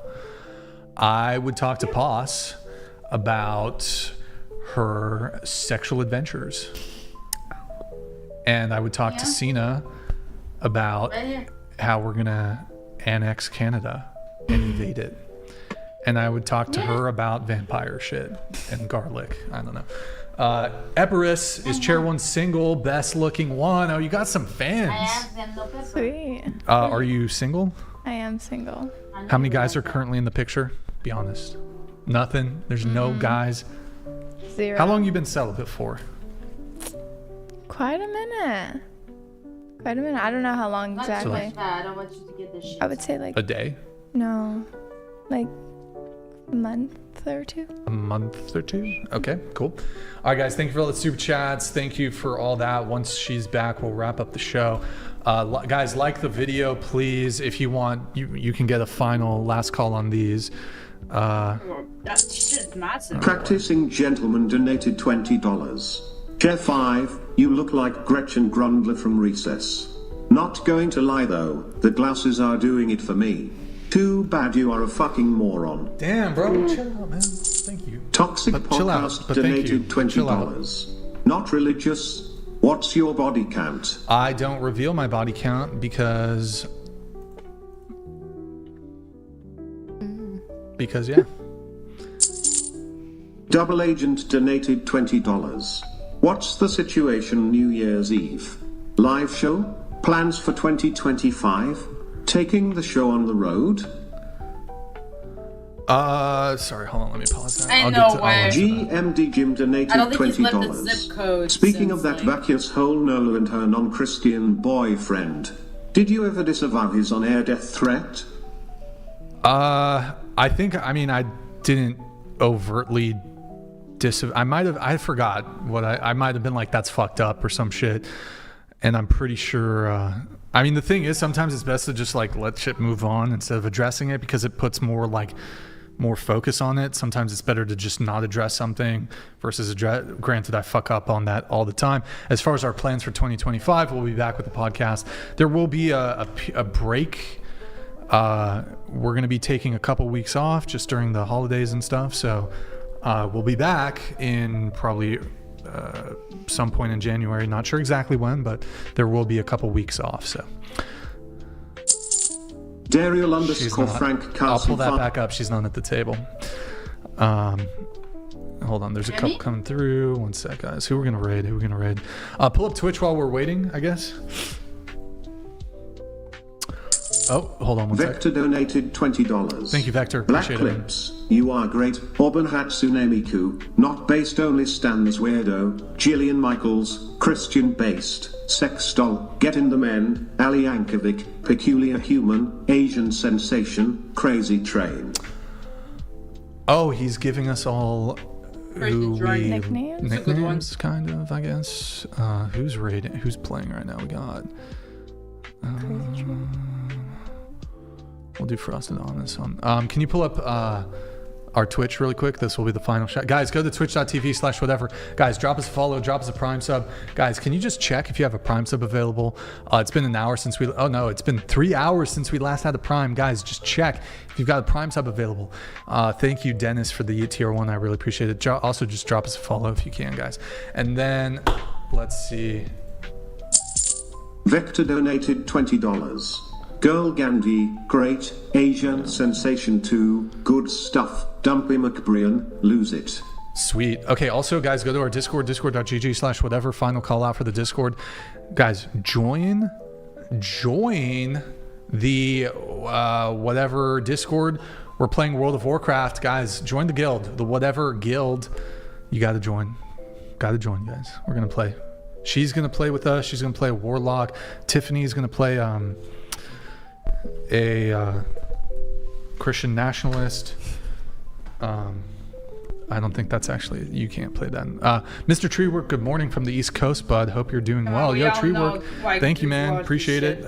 I would talk to Poss about her sexual adventures. And I would talk to Cena about how we're going to annex Canada and invade it. And I would talk to her about vampire shit and garlic. I don't know. Eperus is Chair 1 single, best looking one. Oh, you got some fans. Sweet. Are you single? I am single. How many guys are currently in the picture? Be honest. Nothing. There's no guys. 0. How long you been celibate for? Quite a minute. I don't know how long exactly. I don't want you to get this shit. I would say like A day? no, like a month or 2. A month or 2? Okay, cool. All right, guys, thank you for all the super chats. Thank you for all that. Once she's back, we'll wrap up the show. Guys, like the video, please. If you want, you can get a final last call on these. That shit's massive. Practicing Gentleman donated $20. Chair 5, you look like Gretchen Grundler from Recess. Not going to lie though, the glasses are doing it for me. Too bad you are a fucking moron. Damn, bro. Chill out, man. Thank you. Toxic But chill out. Podcast But thank you. donated But chill out. $20. Not religious. What's your body count? I don't reveal my body count because yeah. Double Agent donated $20. What's the situation New Year's Eve? Live show? Plans for 2025? Taking the show on the road? Sorry, hold on, let me pause that. Ain't I'll no get way. GMD Jim donated I don't think he's left the $20. zip code. Speaking of since, that like- vacuous hole Nola and her non-Christian boyfriend, did you ever disavow his on-air death threat? I didn't overtly I forgot what I might have been like, that's fucked up or some shit. And I'm pretty sure, the thing is, sometimes it's best to just like let shit move on instead of addressing it, because it puts more focus on it. Sometimes it's better to just not address something versus address. Granted, I fuck up on that all the time. As far as our plans for 2025, we'll be back with the podcast. There will be a break. We're going to be taking a couple weeks off just during the holidays and stuff. So we'll be back in probably some point in January. Not sure exactly when, but there will be a couple weeks off. So Daryl _ Frank Castle. I'll pull that back up. She's not at the table. Hold on. There's a couple coming through. One sec, guys. Who we're going to raid? Pull up Twitch while we're waiting, I guess. Oh, hold on one sec. Vector donated $20. Thank you, Vector. Black Appreciate it. Clips, you are great. Auburn Hatsune Miku, not based only stands weirdo. Jillian Michaels, Christian based. Sex doll, get in the men. Ali Yankovic, peculiar human. Asian sensation, crazy train. Oh, he's giving us all nicknames, kind of, I guess. Who's raiding? Who's playing right now? We got. We'll do Frosted on this one. Can you pull up our Twitch really quick? This will be the final shot. Guys, go to twitch.tv/whatever. Guys, drop us a follow, drop us a Prime sub. Guys, can you just check if you have a Prime sub available? It's been an hour since it's been 3 hours since we last had a Prime. Guys, just check if you've got a Prime sub available. Thank you, Dennis, for the tier 1. I really appreciate it. Also, just drop us a follow if you can, guys. And then, let's see. Vector donated $20. Girl Gandhi, great. Asian sensation 2, good stuff. Dumpy McBrian, lose it. Sweet. Okay, also, guys, go to our Discord, discord.gg/whatever. Final call out for the Discord. Guys, join the whatever Discord. We're playing World of Warcraft. Guys, join the guild, the whatever guild. You got to join. Got to join, guys. We're going to play. She's going to play with us. She's going to play a Warlock. Tiffany's going to play a Christian nationalist. I don't think that's actually, you can't play that. Mr. Treework, good morning from the East Coast, bud. Hope you're doing well. Yo, Treework, thank you, man. Appreciate it.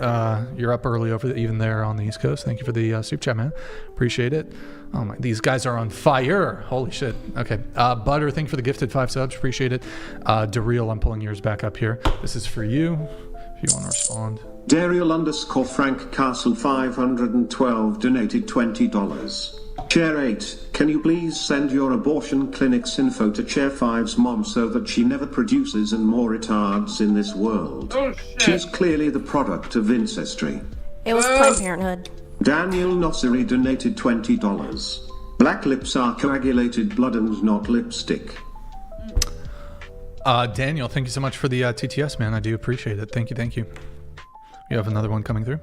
You're up early even there on the East Coast. Thank you for the soup chat, man. Appreciate it. Oh my, these guys are on fire. Holy shit. Okay. Butter, thank you for the gifted 5 subs. Appreciate it. Daryl, I'm pulling yours back up here. This is for you, if you want to respond. Daryl _ Frank Castle 512 donated $20. Chair 8, can you please send your abortion clinic's info to Chair 5's mom so that she never produces and more retards in this world? Oh, shit. She's clearly the product of ancestry. It was Planned Parenthood. Daniel Nosseri donated $20. Black lips are coagulated blood and not lipstick. Daniel, thank you so much for the TTS, man. I do appreciate it. Thank you. You have another one coming through.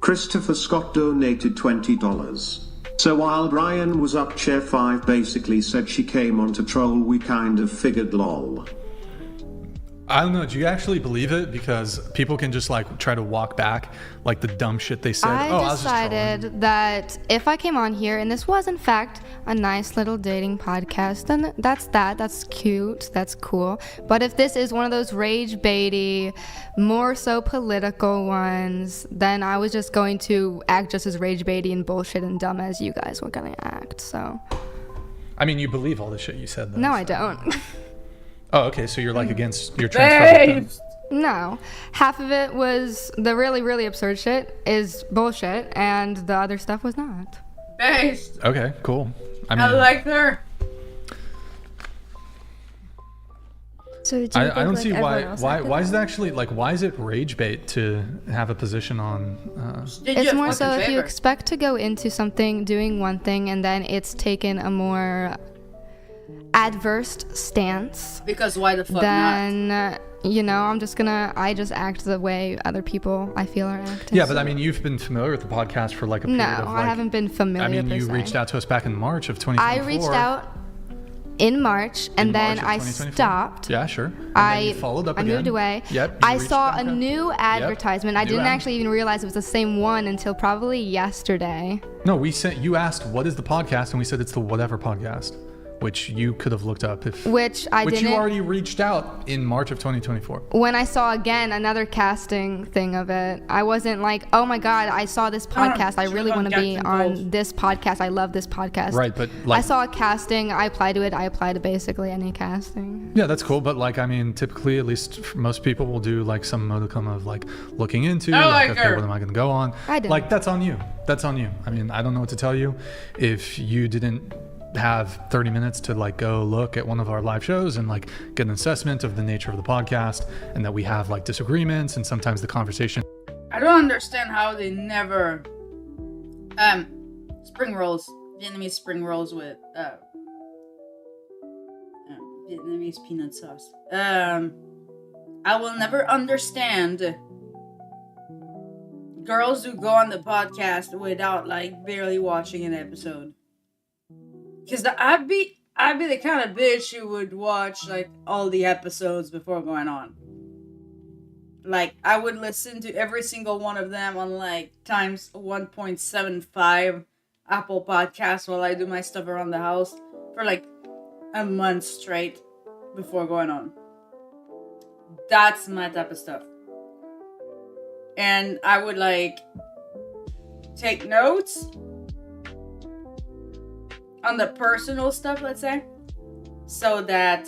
Christopher Scott donated $20. So while Brian was up, Chair 5 basically said she came on to troll. We kind of figured lol. I don't know. Do you actually believe it? Because people can just like try to walk back like the dumb shit they said. I decided that if I came on here and this was in fact a nice little dating podcast, then that's cute, that's cool. But if this is one of those rage baity, more so political ones, then I was just going to act just as rage baity and bullshit and dumb as you guys were gonna act. So. I mean, you believe all the shit you said, though. No, I don't. Oh, okay. So you're like against your transphobic. No, half of it was the really, really absurd shit is bullshit, and the other stuff was not. Based. Okay, cool. I like her. So do you I don't think, see like, why is it actually like why is it rage bait to have a position on? It's more so if you expect to go into something doing one thing and then it's taken a more adverse stance, because why the fuck then not? I just act the way other people I feel are acting. Yeah, but I mean, you've been familiar with the podcast for like a period of I haven't been familiar. I mean, you reached out to us back in March of 2024. I reached out in March, and then I stopped. Yeah, sure. I followed up again. I moved away. Yep. I saw a new advertisement. I didn't actually even realize it was the same one until probably yesterday. No, you asked, what is the podcast? And we said it's the Whatever Podcast, which you could have looked up Which you already reached out in March of 2024. When I saw again another casting thing of it, I wasn't like, oh my God, I saw this podcast. I really want to be on this podcast. I love this podcast. Right, but I saw a casting. I applied to it. I applied to basically any casting. Yeah, that's cool. But like, I mean, typically, at least most people will do like some modicum of like looking into, okay, what am I going to go on? I did. Like, that's on you. That's on you. I mean, I don't know what to tell you. If you didn't have 30 minutes to like go look at one of our live shows and like get an assessment of the nature of the podcast, and that we have like disagreements and sometimes the conversation. I don't understand how they never spring rolls, Vietnamese spring rolls with Vietnamese peanut sauce. I will never understand girls who go on the podcast without like barely watching an episode. Because I'd be the kind of bitch who would watch like all the episodes before going on. Like, I would listen to every single one of them on like times 1.75 Apple Podcasts while I do my stuff around the house for like a month straight before going on. That's my type of stuff. And I would like take notes on the personal stuff, let's say, so that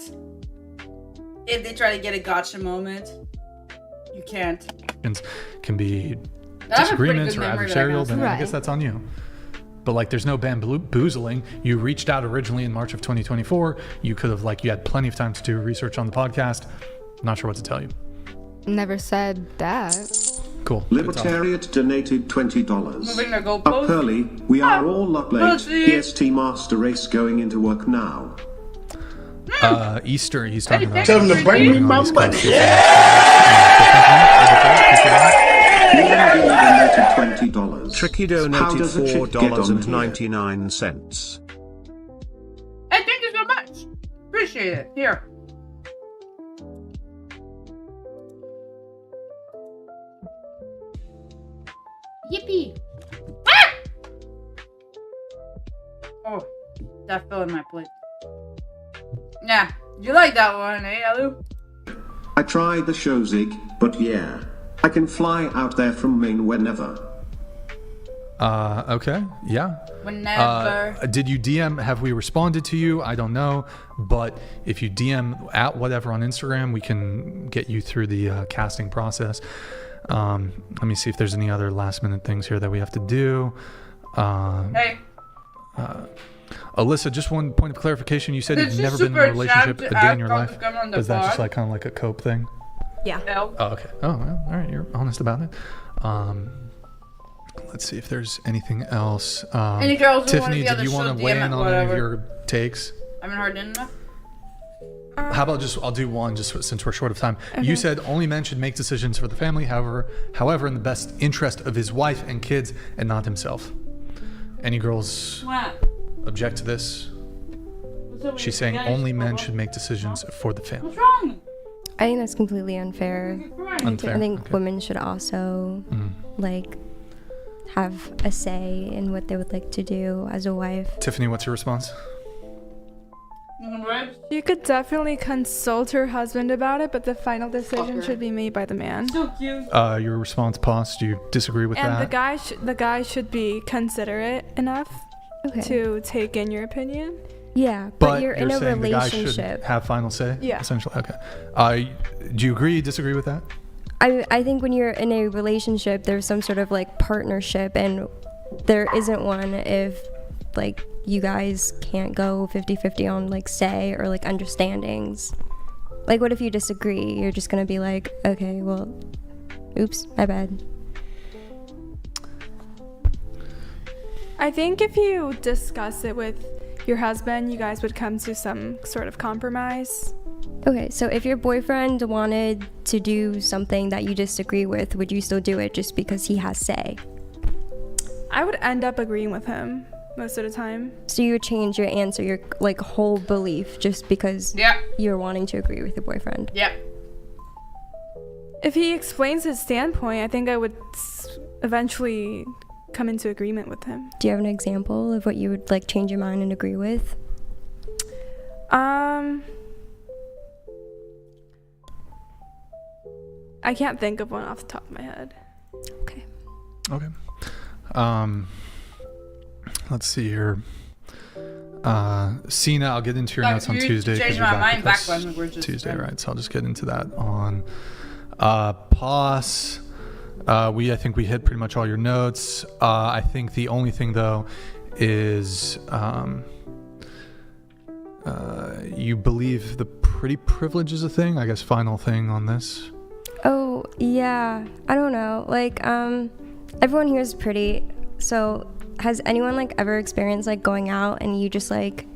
if they try to get a gotcha moment, you can't. Can be disagreements or adversarial, then I guess that's on you. But like, there's no bamboozling. You reached out originally in March of 2024. You could have you had plenty of time to do research on the podcast. I'm not sure what to tell you. Never said that. Cool. Libertariat donated $20. Moving the goalpost. Up early, we are all up late. EST Master Race going into work now. Easter, he's talking about. Tell him to bring me my money. Donated $20. Tricky donated $4.99. Hey, thank you so much. Appreciate it. Here. Yippee! Ah! Oh, that fell in my plate. Yeah, you like that one, eh, Alu? I tried the show, Zig, but yeah, I can fly out there from Maine whenever. Okay, yeah. Whenever. Did you DM? Have we responded to you? I don't know, but if you DM at whatever on Instagram, we can get you through the casting process. Let me see if there's any other last minute things here that we have to do. Hey. Alyssa, just one point of clarification. You said you've never been in a relationship a day in your life. Is that just like kind of like a cope thing? Yeah. Oh, okay. Oh, well, all right. You're honest about it. Let's see if there's anything else. Any girls who Tiffany, did you want to weigh in on any of your takes? I haven't heard enough. How about I'll do one just since we're short of time. Okay. You said only men should make decisions for the family, however in the best interest of his wife and kids and not himself. Any girls object to this? She's saying only men should make decisions for the family. What's wrong? I think that's completely unfair. Unfair. I think women should also have a say in what they would like to do as a wife. Tiffany, what's your response? You could definitely consult her husband about it, but the final decision should be made by the man. So cute. Your response, Pos, do you disagree with that? And the guy should be considerate enough to take in your opinion. Yeah, but you're in a saying relationship. The guy should have final say? Yeah. Essentially, okay. Do you agree, disagree with that? I think when you're in a relationship, there's some sort of partnership, and there isn't one if you guys can't go 50-50 on say or understandings. What if you disagree? You're just gonna be okay, well, oops, my bad. I think if you discuss it with your husband, you guys would come to some sort of compromise. Okay, so if your boyfriend wanted to do something that you disagree with, would you still do it just because he has say? I would end up agreeing with him most of the time. So you would change your answer, your like whole belief, just because you're wanting to agree with your boyfriend? Yeah. If he explains his standpoint, I think I would eventually come into agreement with him. Do you have an example of what you would like change your mind and agree with? I can't think of one off the top of my head. Okay. Let's see here. Sina, I'll get into your notes on Tuesday. Change my mind back when we're just Tuesday, right? So I'll just get into that on POS. I think we hit pretty much all your notes. I think the only thing though is you believe the pretty privilege is a thing. I guess final thing on this. Oh yeah, I don't know. Like everyone here is pretty. So has anyone like ever experienced like going out and you just like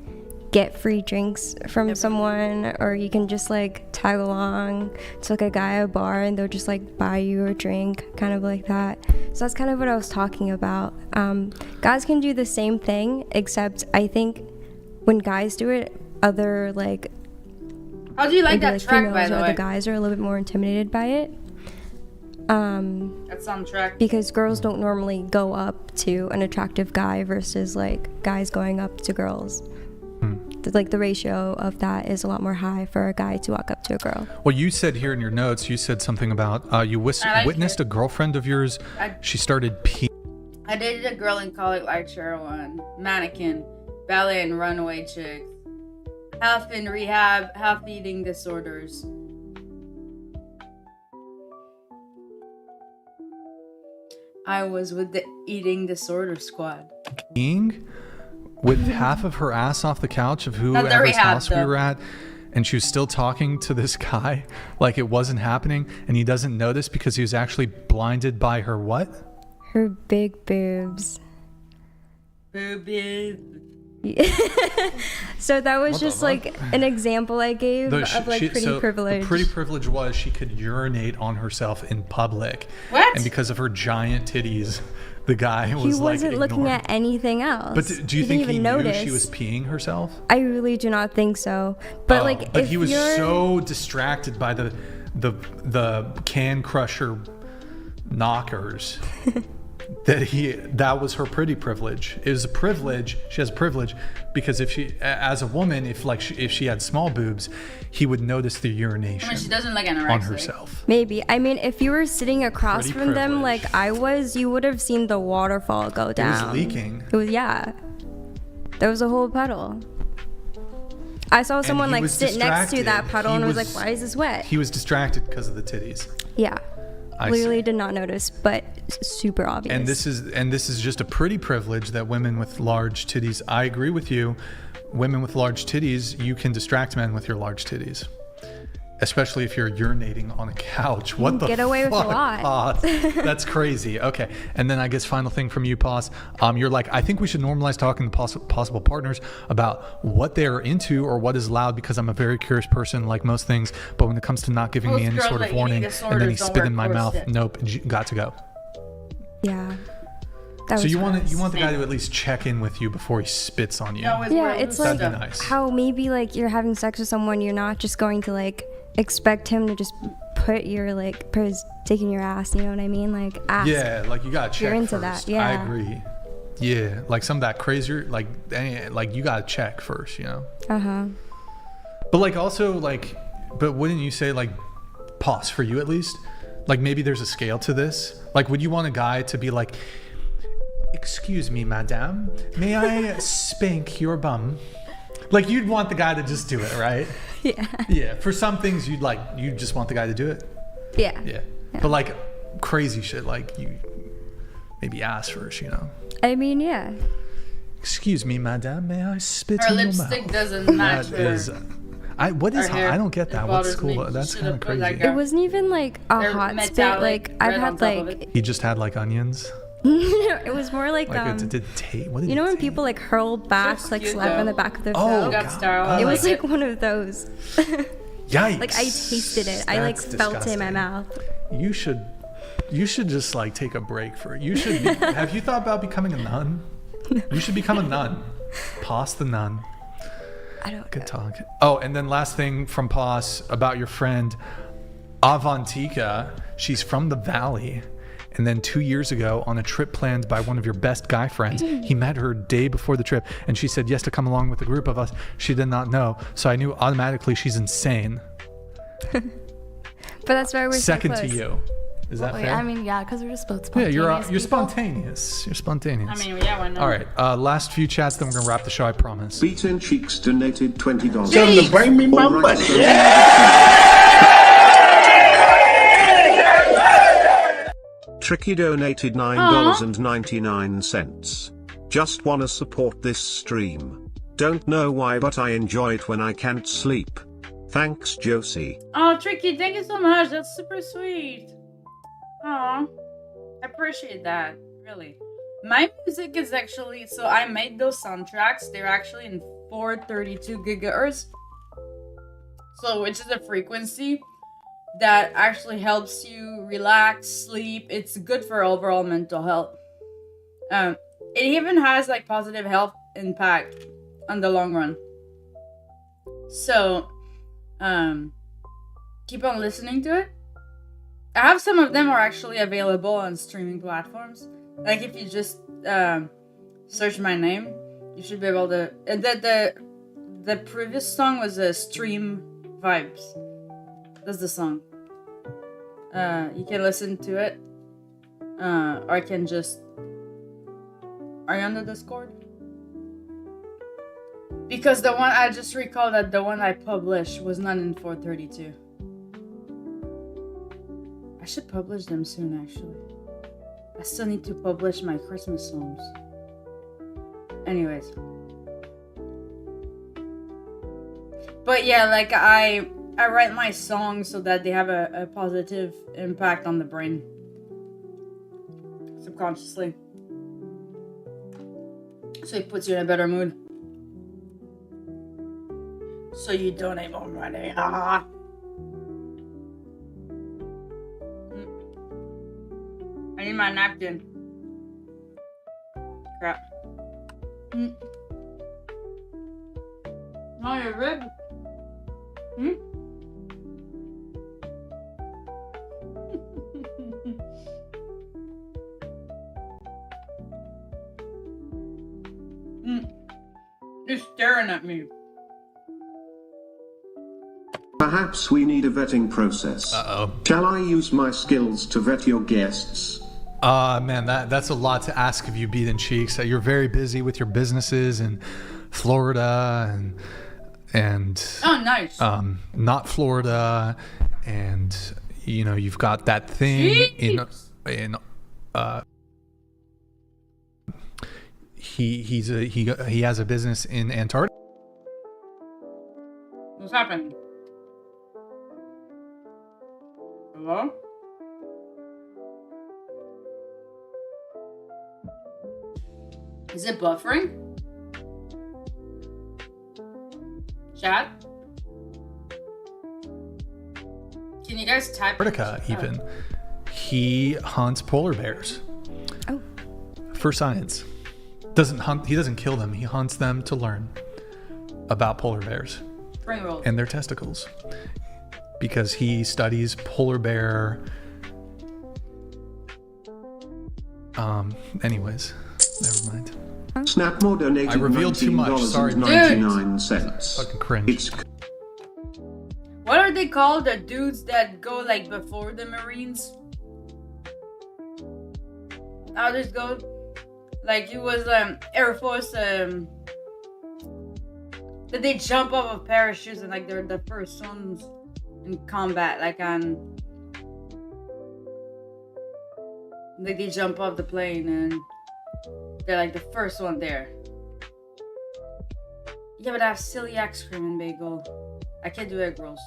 get free drinks from someone, or you can just like tag along to like a guy at a bar and they'll just like buy you a drink, kind of like that. So that's kind of what I was talking about. Guys can do the same thing, except I think when guys do it, other like how do you like that track, by the way? Other guys are a little bit more intimidated by it. That's on track. Because girls don't normally go up to an attractive guy versus like guys going up to girls. Like the ratio of that is a lot more high for a guy to walk up to a girl. Well, you said here in your notes, you said something about you witnessed a girlfriend of yours. She started peeing. I dated a girl in college like Sherilyn, mannequin, ballet and runaway chick. Half in rehab, half eating disorders. I was with the eating disorder squad. With half of her ass off the couch of whoever's house we were at, and she was still talking to this guy like it wasn't happening, and he doesn't notice because he was actually blinded by her what? Her big boobs. Boobies. So that was just like an example I gave of like pretty privilege. The pretty privilege was she could urinate on herself in public. What? And because of her giant titties, the guy was he wasn't looking at anything else. But do you think he knew she was peeing herself? I really do not think so. But but he was so distracted by the can crusher knockers that was her pretty privilege. It was a privilege. She has privilege because if she, as a woman, if she had small boobs, he would notice the urination. I mean, she doesn't like anorexic. On herself. Maybe. I mean, if you were sitting across from them like I was, you would have seen the waterfall go down. It was leaking. It was, yeah. There was a whole puddle. I saw someone like sit next to that puddle and was like, why is this wet? He was distracted because of the titties. Yeah. Literally did not notice, but super obvious. And this is just a pretty privilege that women with large titties. I agree with you. Women with large titties, you can distract men with your large titties, especially if you're urinating on a couch. What the fuck? Get away with a lot. That's crazy. Okay, and then I guess final thing from you, Pos. You're like, I think we should normalize talking to possible partners about what they're into or what is allowed, because I'm a very curious person, like most things. But when it comes to not giving me any sort of warning, and then he spit in my mouth, nope, got to go. Yeah. So you want the guy to at least check in with you before he spits on you. Yeah, it's like nice. How maybe like you're having sex with someone, you're not just going to like expect him to just put your like put his dick in your ass, you know what I mean? Like ask. Yeah, like you gotta check. You're into first. that, yeah. I agree. Yeah, like some of that crazier, like you gotta check first, you know. But like also like, but wouldn't you say like, pause for you at least? Like maybe there's a scale to this. Like, would you want a guy to be like, excuse me, madame, may I spank your bum? Like you'd want the guy to just do it, right? Yeah. Yeah. For some things you just want the guy to do it. Yeah. Yeah. But like crazy shit, like you maybe ask first, you know. I mean, yeah. Excuse me, madame, may I spit her in your lipstick mouth? doesn't match I don't get that. What's cool? That's kind of crazy. It wasn't even like a hot spit. Like I've had like. He just had like onions. No, it was more like what did you know when people like hurl back, like slap on the back of their throat? God. It was like one of those. Yikes. Like, I tasted it. I like That's felt it in my disgusting. mouth. You should just like take a break for it. You should be, have you thought about becoming a nun? You should become a nun. Pos the nun. I don't Good talk. Oh, and then last thing from Pos about your friend Avantika. She's from the Valley. And then 2 years ago, on a trip planned by one of your best guy friends, he met her day before the trip, and she said yes to come along with a group of us. She did not know, so I knew automatically she's insane. But that's why we're Second so to close. you. Is that fair? I mean, yeah, because we're just both Yeah, spontaneous. you're spontaneous. You're spontaneous. I mean, yeah, why not? All right, last few chats, then we're gonna wrap the show. I promise. Beaten Cheeks donated $20. Tell them to bring me my money. Tricky donated $9.99. Just wanna support this stream. Don't know why, but I enjoy it when I can't sleep. Thanks, Josie. Oh, Tricky, thank you so much. That's super sweet. Aw, I appreciate that, really. My music is actually, so I made those soundtracks. They're actually in 432 gigahertz. So, which is a frequency that actually helps you relax, sleep. It's good for overall mental health. It even has like positive health impact on the long run. So, keep on listening to it. I have some of them are actually available on streaming platforms. Like if you just search my name, you should be able to. The previous song was a Stream Vibes. That's the song. You can listen to it, or I can just. Are you on the Discord? Because the one I just recalled that the one I published was not in 432. I should publish them soon, actually. I still need to publish my Christmas songs. Anyways. But yeah, like I write my songs so that they have a positive impact on the brain. Subconsciously. So it puts you in a better mood. So you donate more money. Ah. I need my napkin. Crap. Oh, your rib. You're staring at me. Perhaps we need a vetting process. Uh-oh. Shall I use my skills to vet your guests? Man, that's a lot to ask of you, Beaten Cheeks. You're very busy with your businesses in Florida and oh, nice. Not Florida, and you know you've got that thing in he has a business in Antarctica. What's happening? Hello? Is it buffering? Chat? Can you guys type? Antarctica, even. He hunts polar bears. Oh. For science. Doesn't hunt. He doesn't kill them. He hunts them to learn about polar bears and their testicles, because he studies polar bear. Anyways, never mind. Snapmore donated I revealed too much. Sorry, $19.99. Fucking cringe. What are they called? The dudes that go like before the Marines? How does it go? Like it was Air Force that they jump off of parachutes and like they're the first ones in combat, like on like they jump off the plane and they're like the first one there. Yeah, but I have celiac screaming bagel. I can't do egg rolls.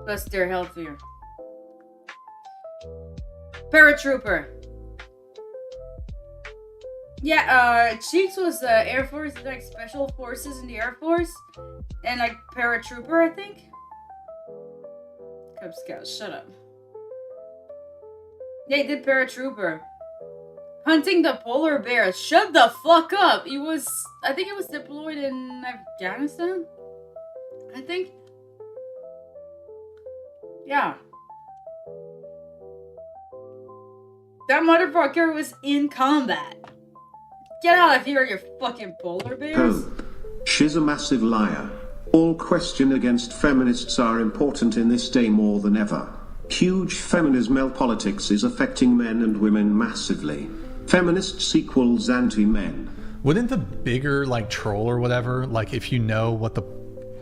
Plus they're healthier. Paratrooper. Yeah, Cheeks was Air Force, like special forces in the Air Force, and like paratrooper, I think. Cub Scout, shut up. Yeah, he did paratrooper. Hunting the polar bears. Shut the fuck up. He was, I think he was deployed in Afghanistan. I think. Yeah. That motherfucker was in combat. Get out of here, you fucking polar bears. Pope. She's a massive liar. All question against feminists are important in this day more than ever. Huge feminism politics is affecting men and women massively. Feminists equals anti-men. Wouldn't the bigger like troll or whatever, like if you know what the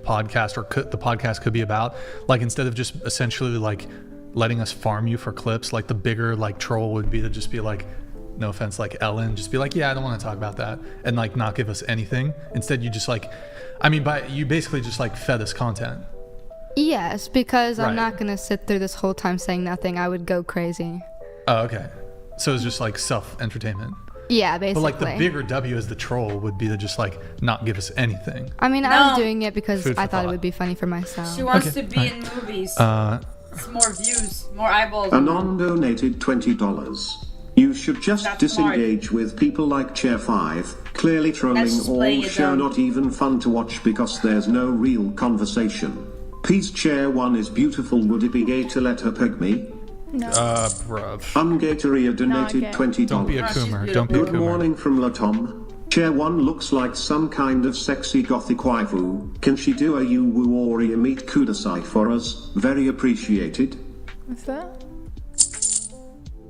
podcast or the podcast could be about, like instead of just essentially like letting us farm you for clips, like the bigger like troll would be to just be like, no offense, like Ellen, just be like, yeah, I don't want to talk about that, and like not give us anything. Instead, you just like, I mean, you basically just like fed us content. Yes, because Right. I'm not gonna sit through this whole time saying nothing. I would go crazy. Oh, okay. So it's just like self-entertainment. Yeah, basically. But like the bigger W as the troll would be to just like not give us anything. I mean, I was doing it because Food for I thought it thought. would be funny for myself. She wants Okay, to be in movies. It's more views, more eyeballs. Anon donated $20. You should just That's disengage with people like Chair 5, clearly trolling just all playing it show down. not even fun to watch because there's no real conversation. Peace Chair 1 is beautiful, would it be gay to let her peg me? No. Bruv. Ungateria donated gay. $20. Don't be a Oh, she's coomer. Don't be a Good coomer. morning from Latom. Chair 1 looks like some kind of sexy gothic waifu. Can she do a you-woo or a meet kudasai for us? Very appreciated. What's that?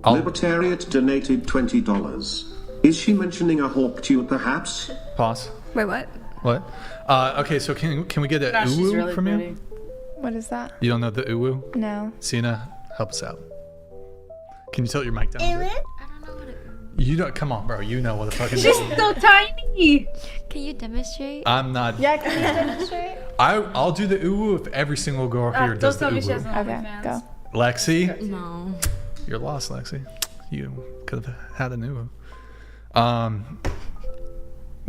Libertariat donated $20. Is she mentioning a hawk tune perhaps? Pause. Wait, what? What? Okay, so can we get a Gosh, she's uwu really from pretty. you? What is that? You don't know the uwu? No. Sina, help us out. Can you tilt your mic down? a bit? I don't know what it. You don't. Come on, bro. You know what the fucking. She's so tiny. Can you demonstrate? I'm not. Yeah, can you demonstrate? I'll do the uwu if every single girl here does the Don't tell me she uwu. has an Okay, OnlyFans. go. Lexi, No. you're lost, Lexi. You could have had an uwu.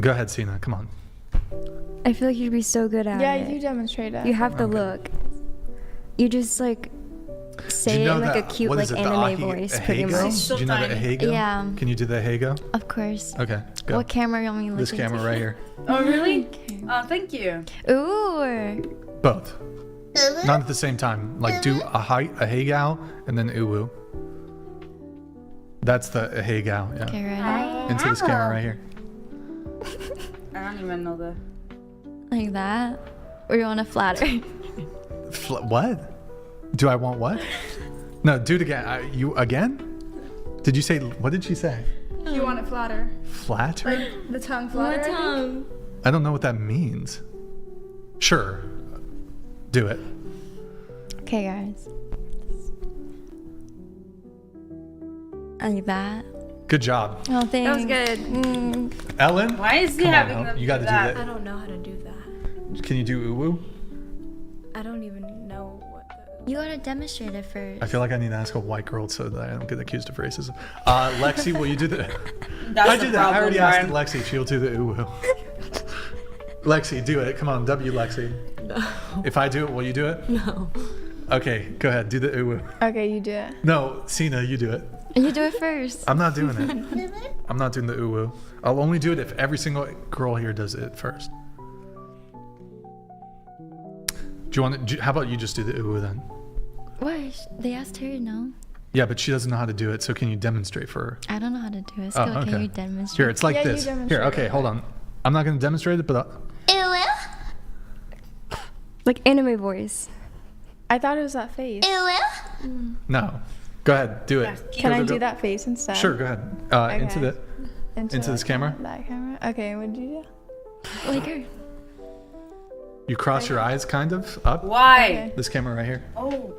Go ahead, Sina. Come on. I feel like you'd be so good at Yeah, it. you demonstrate it. You have the Okay. look. You just like say Do you it know in like that- a cute what like is it, the anime ahi- voice, pretty ahego? much. She's so Do you know the tiny. ahego? Yeah. Can you do the ahego? Of course. Okay, go. What camera you want me to This look into? camera right here. Oh, really? Oh, thank you. Ooh. Both. Not at the same time. Like do a ahegao and then uwu. That's the ahegao. Yeah. Okay, ready? Into this camera right here. I don't even know the. Like that? Or you want to flatter? What? Do I want what? No, do it again. You again? Did you say? What did she say? You want it flatter. Flatter? Like the tongue flatter. I think. I don't know what that means. Sure. Do it. Okay, guys. Like that? Good job. Oh, thanks. That was good. Ellen? Why is he Come on, having Ellen. them You got to do that? that. I don't know how to do that. Can you do uwu? I don't even know what the. You gotta demonstrate it first. I feel like I need to ask a white girl so that I don't get accused of racism. Lexi, will you do the... That's I the did that. I problem, already asked Brian. Lexi. She'll do the uwu. Lexi, do it. Come on, W Lexi. No. If I do it, will you do it? No. Okay, go ahead. Do the uwu. Okay, you do it. No, Sina, you do it. You do it first. I'm not doing it. I'm not doing the uwu. I'll only do it if every single girl here does it first. Do you want to, how about you just do the uwu then? Why? They asked her, no? Yeah, but she doesn't know how to do it, so can you demonstrate for her? I don't know how to do it. Oh, So okay. can you demonstrate? Here, it's like Yeah, you this. Here, demonstrate okay, it. hold on. I'm not going to demonstrate it, but Like anime voice. I thought it was that face. no. Go ahead, do it. Can Go, I go, do go. that face instead? Sure, go ahead. Into Okay. the into this that camera? That camera? Okay, what did you do? Like her. You cross your eyes kind of up. Why? Okay. This camera right here. Oh.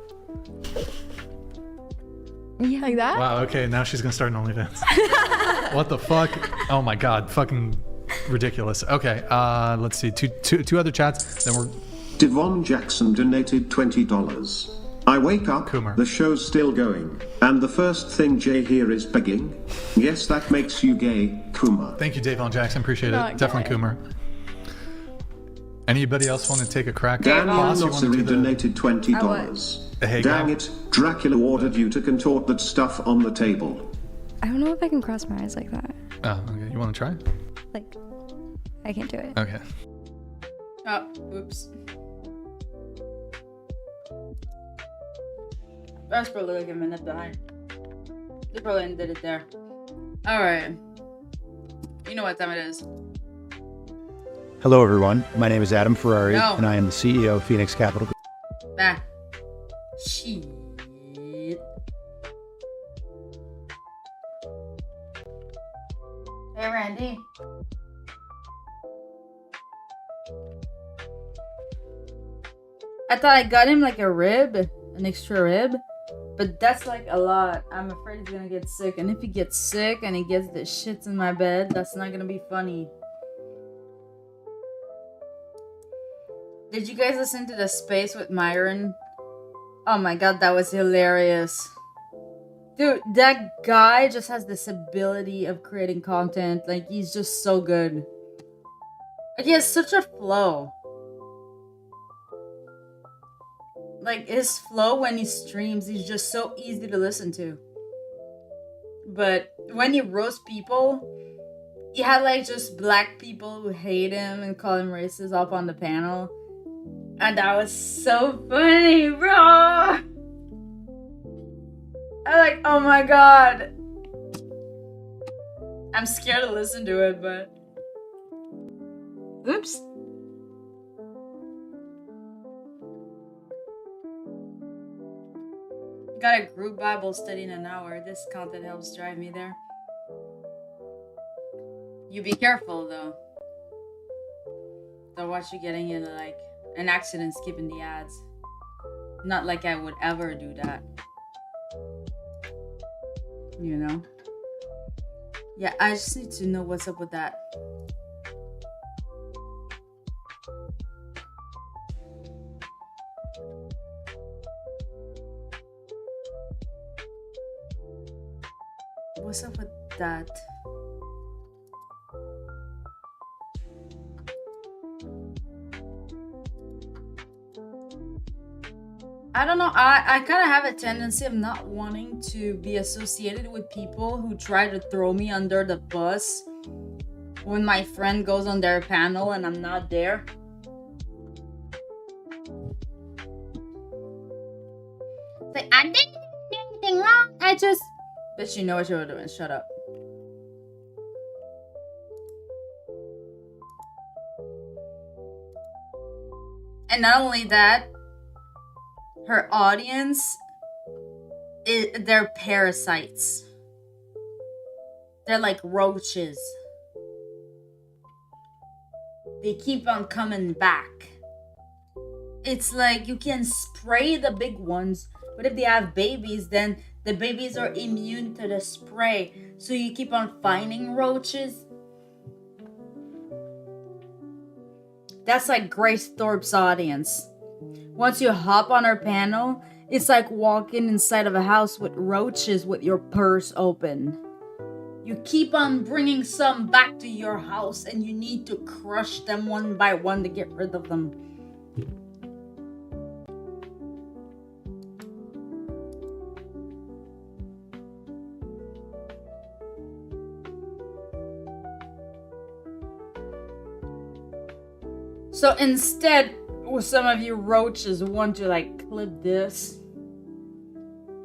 Yeah. Like that? Wow, okay, now she's going to start an OnlyFans. What the fuck? Oh my god, fucking ridiculous. Okay, let's see. Two other chats, then we're Devon Jackson donated $20. I wake up, Coomer. the show's still going, and the first thing Jay here is begging. Yes, that makes you gay, Coomer. Thank you, Davon Jackson. Appreciate Not it. Definitely gay. Coomer. Anybody else want to take a crack at Daniel Boss? You want to do Nosseri the donated $20. Hey, Dang go. it, Dracula ordered you to contort that stuff on the table. I don't know if I can cross my eyes like that. Oh, okay. You want to try? Like, I can't do it. Okay. Oh, oops. That's probably like a minute behind. They probably ended it there. Alright. You know what time it is. Hello, everyone. My name is Adam Ferrari, No. and I am the CEO of Phoenix Capital Group. Ah. Shit. Hey, Randy. I thought I got him like a rib, an extra rib, but that's like a lot. I'm afraid he's gonna get sick, and if he gets sick and he gets the shits in my bed, that's not gonna be funny. Did you guys listen to the Space with Myron? Oh my god, that was hilarious. Dude, that guy just has this ability of creating content. Like, he's just so good. Like, he has such a flow. Like, his flow when he streams, he's just so easy to listen to. But when he roasts people, he had like just black people who hate him and call him racist up on the panel. And that was so funny, bro! I'm like, oh my god. I'm scared to listen to it, but... Oops. Got a group Bible study in an hour. This content helps drive me there. You be careful, though. Don't watch you getting into, like, an accident skipping the ads. Not like I would ever do that. You know? Yeah, I just need to know what's up with that. What's up with that? I don't know. I kind of have a tendency of not wanting to be associated with people who try to throw me under the bus when my friend goes on their panel and I'm not there. Like, I didn't do anything wrong. I just... Bitch, you know what you were doing. Shut up. And not only that, her audience, they're parasites. They're like roaches. They keep on coming back. It's like you can spray the big ones, but if they have babies, then the babies are immune to the spray. So you keep on finding roaches. That's like Grace Thorpe's audience. Once you hop on her panel, it's like walking inside of a house with roaches with your purse open. You keep on bringing some back to your house and you need to crush them one by one to get rid of them. So instead, some of you roaches want to like clip this,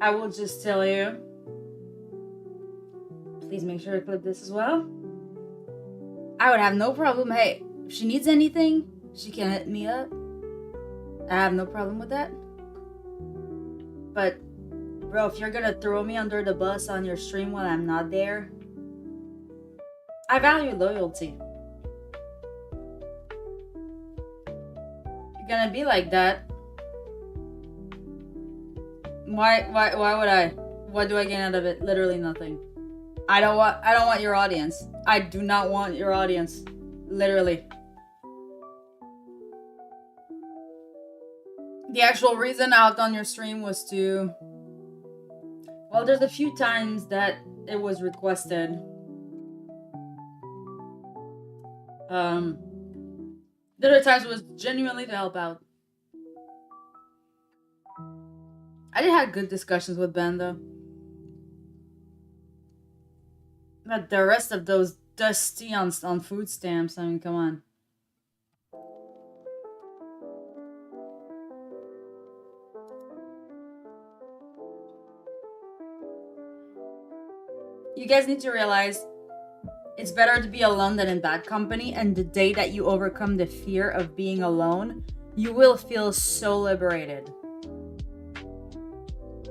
I will just tell you, please make sure to clip this as well. I would have no problem. Hey, if she needs anything, she can hit me up. I have no problem with that. But bro, if you're gonna throw me under the bus on your stream while I'm not there, I value loyalty. Gonna be like that. Why would I? What do I gain out of it? Literally nothing. I don't want your audience. I do not want your audience. Literally. The actual reason I hopped on your stream was to... Well, there's a few times that it was requested. The other times was genuinely to help out. I did have good discussions with Ben, though. But the rest of those dusty on food stamps, I mean, come on. You guys need to realize it's better to be alone than in bad company, and the day that you overcome the fear of being alone, you will feel so liberated.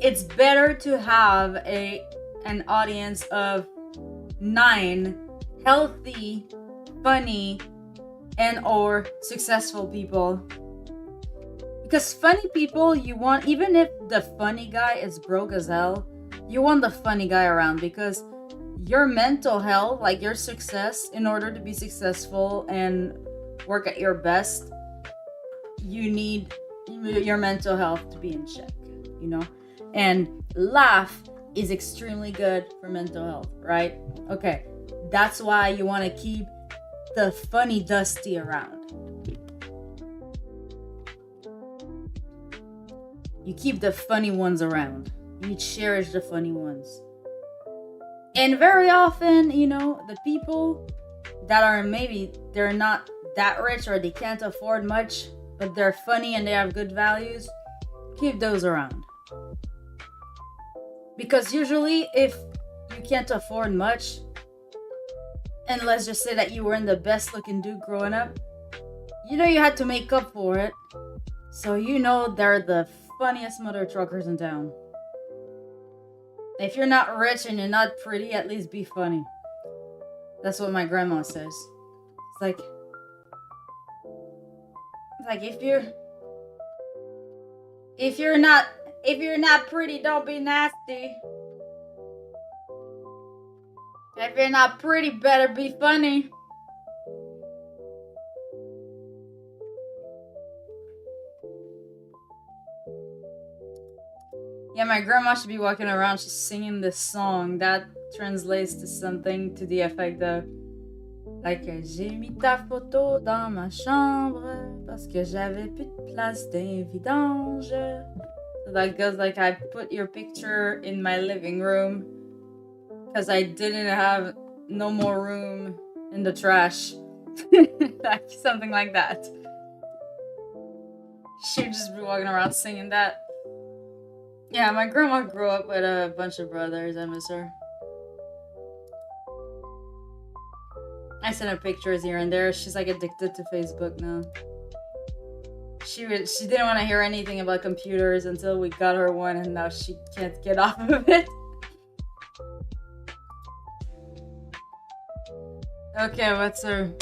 It's better to have an audience of 9 healthy, funny, and or successful people. Because funny people, you want, even if the funny guy is broke as hell, you want the funny guy around, because your mental health, like your success, in order to be successful and work at your best, you need your mental health to be in check, you know? And laugh is extremely good for mental health, right? Okay, that's why you want to keep the funny dusty around. You keep the funny ones around. You cherish the funny ones. And very often, you know, the people that are maybe they're not that rich or they can't afford much, but they're funny and they have good values, keep those around. Because usually if you can't afford much, and let's just say that you weren't the best looking dude growing up, you know you had to make up for it. So you know they're the funniest mother truckers in town. If you're not rich and you're not pretty, at least be funny. That's what my grandma says. It's like if you're not pretty, don't be nasty. If you're not pretty, better be funny. Yeah, my grandma should be walking around just singing this song that translates to something to the effect of like, j'ai mis ta photo dans ma chambre parce que j'avais plus de place d'un vidange. So that goes like, I put your picture in my living room because I didn't have no more room in the trash. Like something like that. She would just be walking around singing that. Yeah, my grandma grew up with a bunch of brothers. I miss her. I send her pictures here and there. She's like addicted to Facebook now. She didn't want to hear anything about computers until we got her one, and now she can't get off of it. Okay, what's her?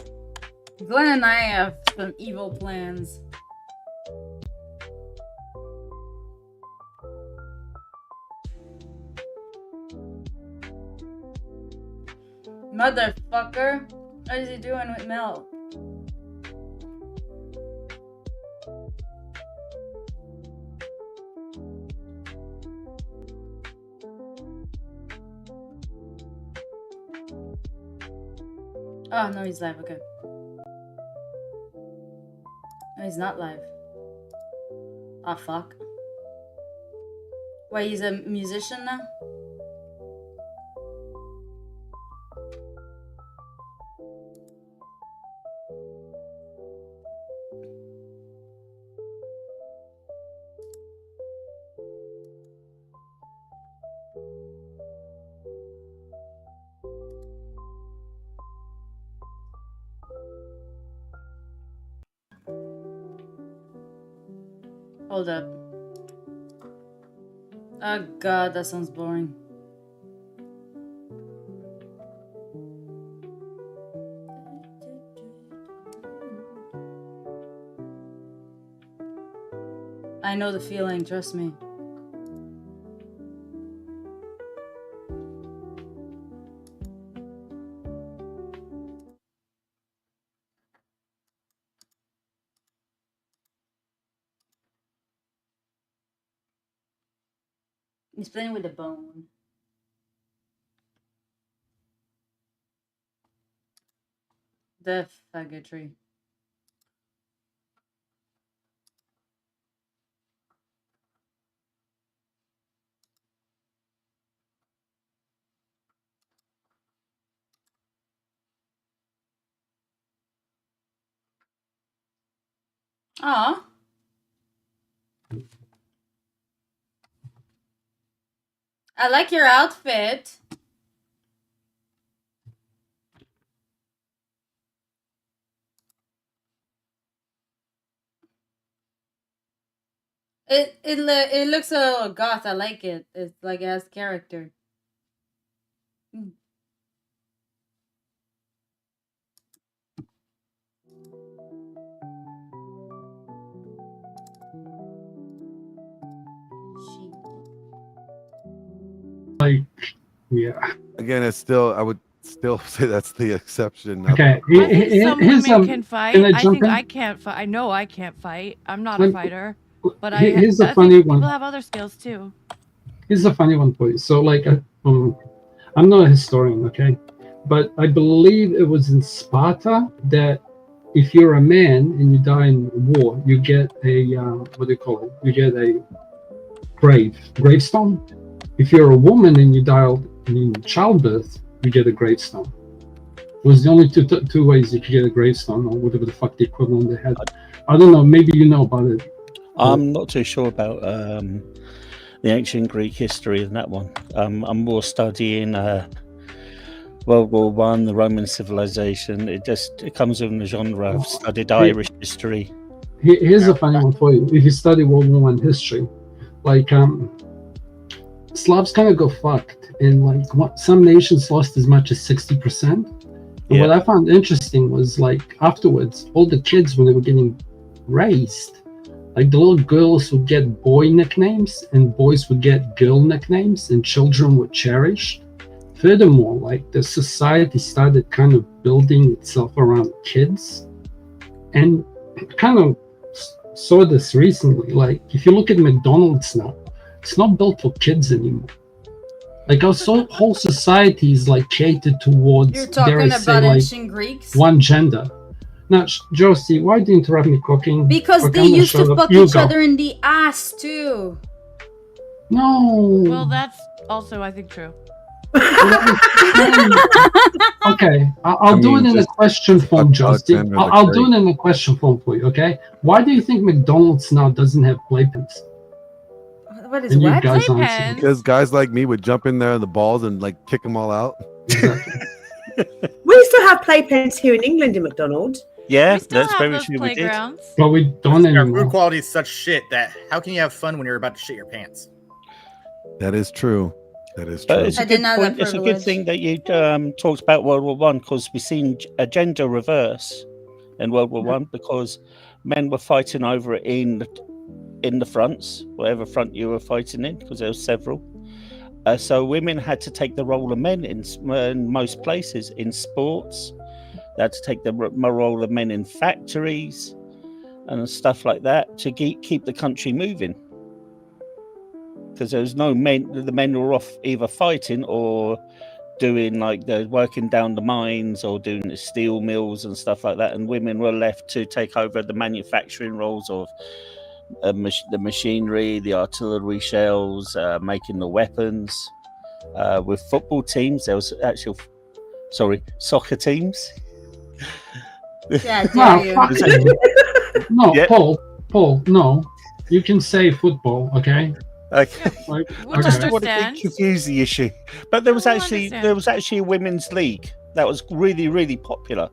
Glenn and I have some evil plans. Motherfucker. What is he doing with Mel? Oh, no, he's live. Okay. No, he's not live. Oh, fuck. Wait, he's a musician now? Hold up. Oh god, that sounds boring. I know the feeling, trust me. He's playing with a bone. The faggotry. Aw. I like your outfit. It looks a little goth. I like it. It's like it has character. Like, yeah. Again, it's still, I would still say that's the exception. Okay. I think some women can fight. Can I I jump think in? I can't fight. I know I can't fight. I'm not a Like, fighter. But here's a I funny think one. people have other skills too. Here's a funny one for you. So, like, I'm not a historian, okay? But I believe it was in Sparta that if you're a man and you die in war, you get a, what do you call it? You get a gravestone. If you're a woman and you die in childbirth, you get a gravestone. It was the only two ways you could get a gravestone, or whatever the fuck the equivalent they had. I don't know, maybe you know about it. I'm not too sure about the ancient Greek history in that one. I'm more studying World War One, the Roman civilization. It comes in the genre. I've studied Irish history. Here's a funny one for you. If you study World War I history, like Slavs kind of go fucked, and like some nations lost as much as 60%. And what I found interesting was, like, afterwards, all the kids, when they were getting raised, like the little girls would get boy nicknames and boys would get girl nicknames, and children were cherished. Furthermore, like, the society started kind of building itself around kids, and kind of saw this recently. Like, if you look at McDonald's now, it's not built for kids anymore. Like, our whole society is like catered towards, You're talking about ancient Greeks? one gender. Now, Josie, why do you interrupt me cooking? Because Okay, they I'm gonna used to shut up. fuck You each go. other in the ass too. No. Well, that's also, I think, true. Okay, I'll do it in a question form, Josie. I'll do it in a question form for you, okay? Why do you think McDonald's now doesn't have playpens? What is what? Playpens? Because guys like me would jump in there in the balls and like kick them all out. We still have playpens here in England in McDonald's. Yeah, that's very true. We did. But we don't Our anymore. food quality is such shit that how can you have fun when you're about to shit your pants? That is true. That is But true. it's a good point. It's a good thing that you talked about World War One, because we've seen a gender reverse in World War One, because men were fighting over it in the fronts, whatever front you were fighting in, because there were several. So women had to take the role of men in most places. In sports, they had to take the role of men in factories and stuff like that to keep the country moving. Because there was no men, the men were off either fighting or doing like they're working down the mines or doing the steel mills and stuff like that, and women were left to take over the manufacturing roles of the machinery, the artillery shells, making the weapons. With football teams, there was soccer teams. Yeah, No, fuck you. No, Paul, no. You can say football, okay? Okay. Like, I just want to confuse the issue. But there was actually a women's league that was really, really popular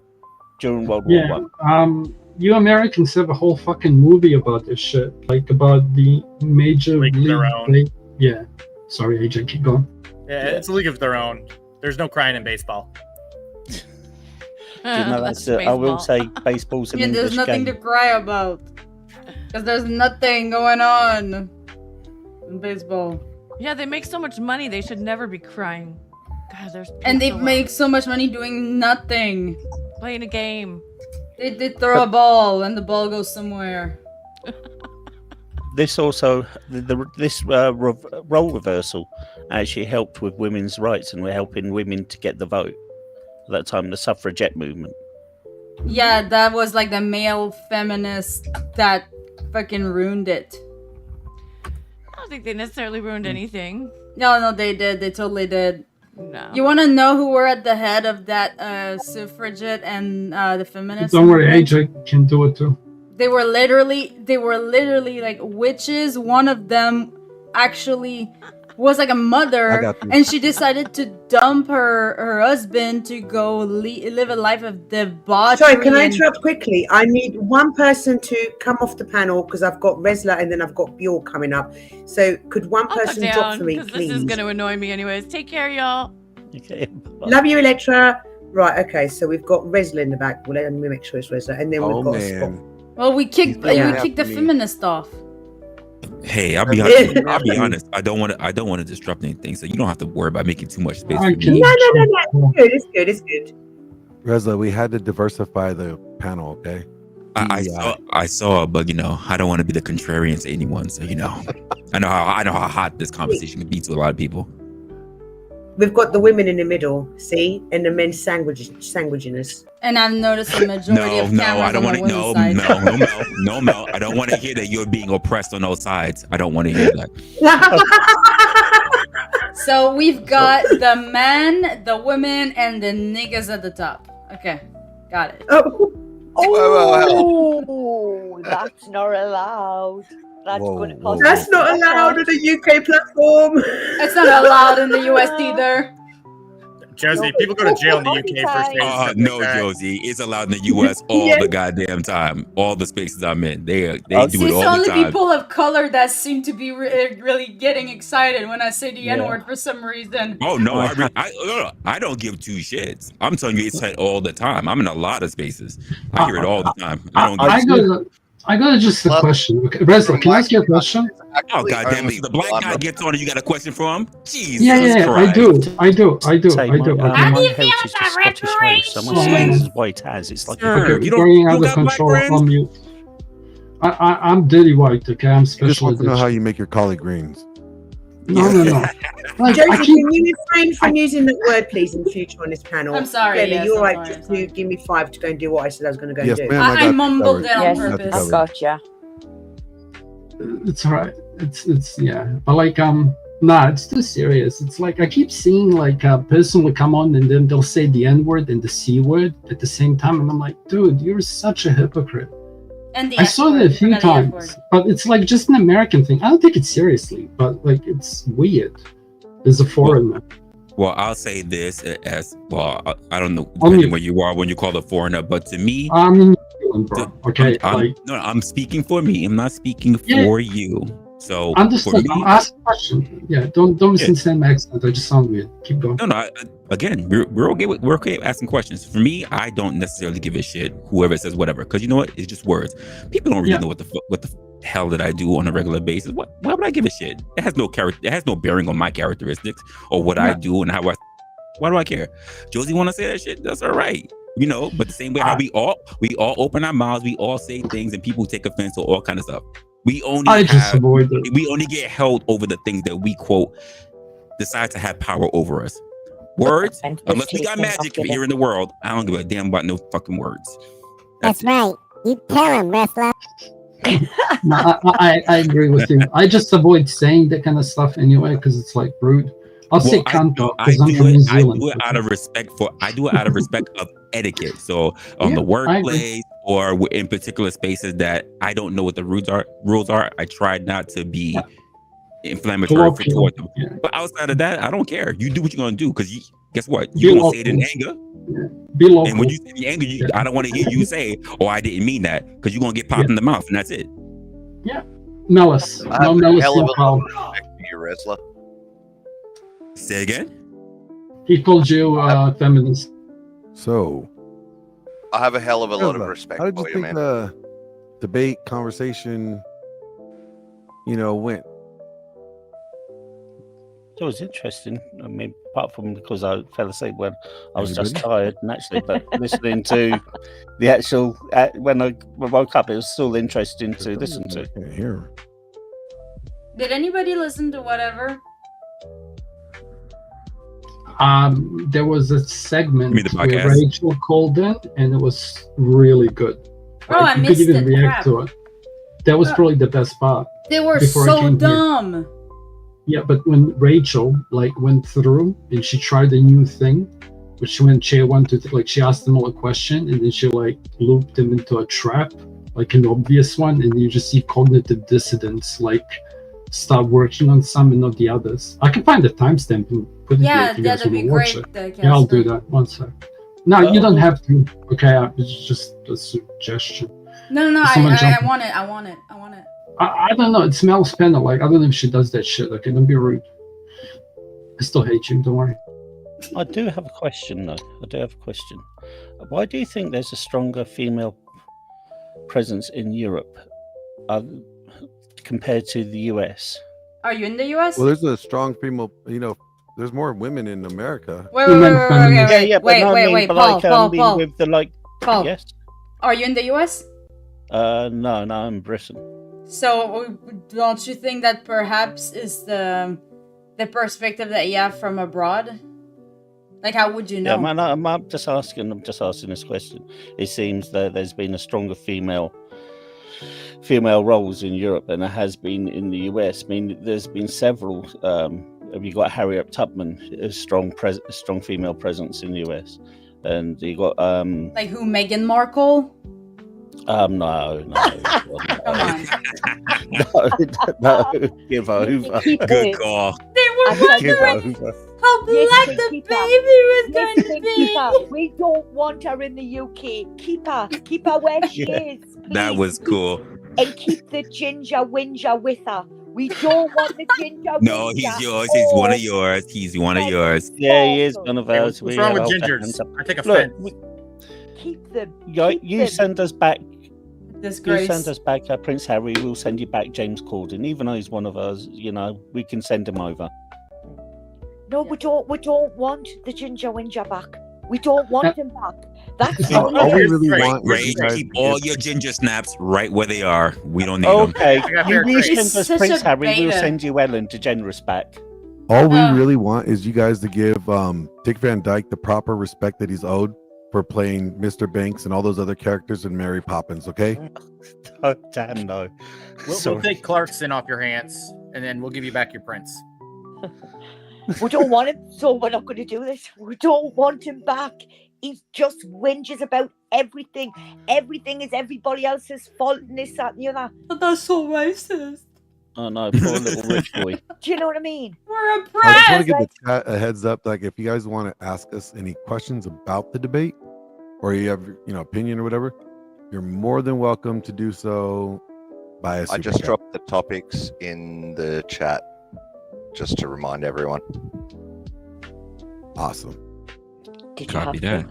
during World War One. You Americans have a whole fucking movie about this shit, like about the major League of their own. league. Yeah. Sorry, AJ, keep going. Yeah, it's a league of their own. There's no crying in baseball. I will say baseball's an Yeah, English there's nothing game. to cry about. Because there's nothing going on in baseball. Yeah, they make so much money, they should never be crying. God, there's And they make so much money doing nothing. playing a game. They throw a ball and the ball goes somewhere. this also this role reversal actually helped with women's rights, and we're helping women to get the vote. At that time, the suffragette movement. Yeah, that was like the male feminist that fucking ruined it. I don't think they necessarily ruined anything. No, they did. They totally did. No. You want to know who were at the head of that suffragette and the feminist? Don't worry, movement? AJ can do it too. They were literally like witches. One of them actually was like a mother, and she decided to dump her husband to go live a life of debauchery. Sorry, can I interrupt quickly? I need one person to come off the panel because I've got Resla and then I've got Bjork coming up. So could one person drop for me, please? This is going to annoy me anyways. Take care, y'all. Okay. Love you, Electra. Right, okay, so we've got Resla in the back. Well, let me make sure it's Resla. And then we've got a spot. Well, we kicked the feminist off. Hey, I'll be honest. I don't want to disrupt anything, so you don't have to worry about making too much space. No. It's good. Resla, we had to diversify the panel, okay? I saw, but I don't want to be the contrarian to anyone. So I know how hot this conversation can be to a lot of people. We've got the women in the middle, see, and the men sanguinous. And I've noticed a majority of cameras on the women's side. No, Mel. I don't want to hear that you're being oppressed on those sides. I don't want to hear that. So we've got the men, the women, and the niggas at the top. Okay, got it. Oh, that's not allowed. That's going to cause. That's not allowed on the UK platform. It's not allowed in the US either. Josie, people go to jail in the UK for saying no, Josie, it's allowed in the US all the goddamn time. All the spaces I'm in, they do it all the time. It's only people of color that seem to be really getting excited when I say the N-word for some reason. Oh no, I don't give two shits. I'm telling you, it's said all the time. I'm in a lot of spaces. I hear it all the time. I got just a question. Okay, Resla, can I ask you a question? Oh goddamn it! The black guy gets on and you got a question for him? Jesus Yeah, Christ. I do. My heritage is Scottish Irish. Someone says as white as it's like you going out of control from you. I'm dirty white. Okay, I'm special. I just want to know how you make your collard greens. No. Like, Josie, can you refrain from using that word, please, in the future on this panel? I'm sorry. Clearly, you're right. Just to give me 5 to go and do what I said I was going to go and do. I mumbled it on purpose. I gotcha. It's alright. It's but like it's too serious. It's like I keep seeing like a person will come on and then they'll say the N-word and the C word at the same time, and I'm like, dude, you're such a hypocrite. And I saw that a few times, but it's like just an American thing. I don't take it seriously, but like it's weird as a foreigner. Well, I'll say this as well. I don't know depending where you are when you call a foreigner, but to me, I'm in New Zealand, bro. Okay, I'm speaking for me. I'm not speaking for you. So understood. I'm asking a question. Yeah, don't misunderstand my accent. I just sound weird. Keep going. No. Again, we're okay asking questions. For me, I don't necessarily give a shit whoever says whatever, because you know what? It's just words. People don't really know what the hell that I do on a regular basis. Why would I give a shit? It has no character. It has no bearing on my characteristics or what I do and how I. Why do I care? Josie want to say that shit? That's all right. But the same way how we all open our mouths, we all say things, and people take offense to all kind of stuff. We only get held over the things that we quote decide to have power over us. Words, unless we got magic here in the world, I don't give a damn about no fucking words. That's right. You tell him, wrestler. I agree with you. I just avoid saying that kind of stuff anyway because it's like rude. I'll say cunt because I'm from New Zealand. I do it out of respect of etiquette. So on the workplace or in particular spaces that I don't know what the rules are, I try not to be inflammatory toward them. But outside of that, I don't care. You do what you're gonna do because guess what? You're gonna say it in anger. Be local. And when you say it in anger, I don't want to hear you say, "Oh, I didn't mean that," because you're gonna get popped in the mouth, and that's it. Yeah, Mellis. No Mellis. No problem. Wrestler. Say again. He called you feminist. So, I have a hell of a lot of respect how did you for you, think man. the debate conversation, went? It was interesting. I mean, apart from because I fell asleep when I was just tired, naturally, but listening to the actual when I woke up, it was still interesting to listen to. I can't hear. Did anybody listen to whatever? There was a segment You mean the where podcast? Rachel called in, and it was really good. Oh, I you missed could even it. react Crap. to it. That was probably the best part. They were before I so came here. dumb. Yeah, but when Rachel went through and she tried a new thing, which she went chair 1 to she asked them all a question and then she looped them into a trap, an obvious one, and you just see cognitive dissonance start working on some and not the others. I can find the timestamp and put it here if you guys that'd be want to watch great. it. Yeah, I'll do that. One sec. No, you don't have to. Okay, it's just a suggestion. No, Someone I jump- want it. I want it. I want it. I don't know. It smells Penna. I don't know if she does that shit. Okay, don't be rude. I still hate you. Don't worry. I do have a question, though. Why do you think there's a stronger female presence in Europe compared to the US? Are you in the US? Well, there's a strong female. There's more women in America. Wait, Paul. With the Paul. Yes. Are you in the US? No, I'm in Britain. So don't you think that perhaps is the perspective that you have from abroad? How would you know? Yeah, man, I'm just asking this question. It seems that there's been a stronger female roles in Europe than there has been in the US. I mean, there's been several. You got Harriet Tubman, a strong female presence in the US, and you got who? Meghan Markle? No. Come on. No, give over. Good call. They were wondering how black the baby was going to be. We don't want her in the UK. Keep her where she is. Please. That was cool. And keep the ginger whinger with her. We don't want the ginger whinger. No, he's yours. He's one of yours. He's one of yours. Yeah, he is one of ours. What's wrong with gingers? I take offense. Keep them. You send us back. Disgrace. You send us back Prince Harry. We'll send you back James Corden. Even though he's one of us, we can send him over. No, we don't want the ginger whinger back. We don't want him back. That's all we really want. Ray, keep all your ginger snaps right where they are. We don't need them. Okay, you send He's us such Prince a Harry. We'll beta. send you Ellen DeGeneres back. All we really want is you guys to give Dick Van Dyke the proper respect that he's owed for playing Mr. Banks and all those other characters in Mary Poppins, okay? Oh, damn no. We'll take Clarkson off your hands, and then we'll give you back your prince. We don't want him, so we're not going to do this. We don't want him back. He just whinges about everything. Everything is everybody else's fault, and this, that, and the other. But that's so racist. Oh no, poor little rich boy. Do you know what I mean? We're I just oppressed. want to give the chat a heads up. If you guys want to ask us any questions about the debate, or you have opinion or whatever, you're more than welcome to do so by a I super just chat. dropped the topics in the chat just to remind everyone. Awesome. Did Copy that.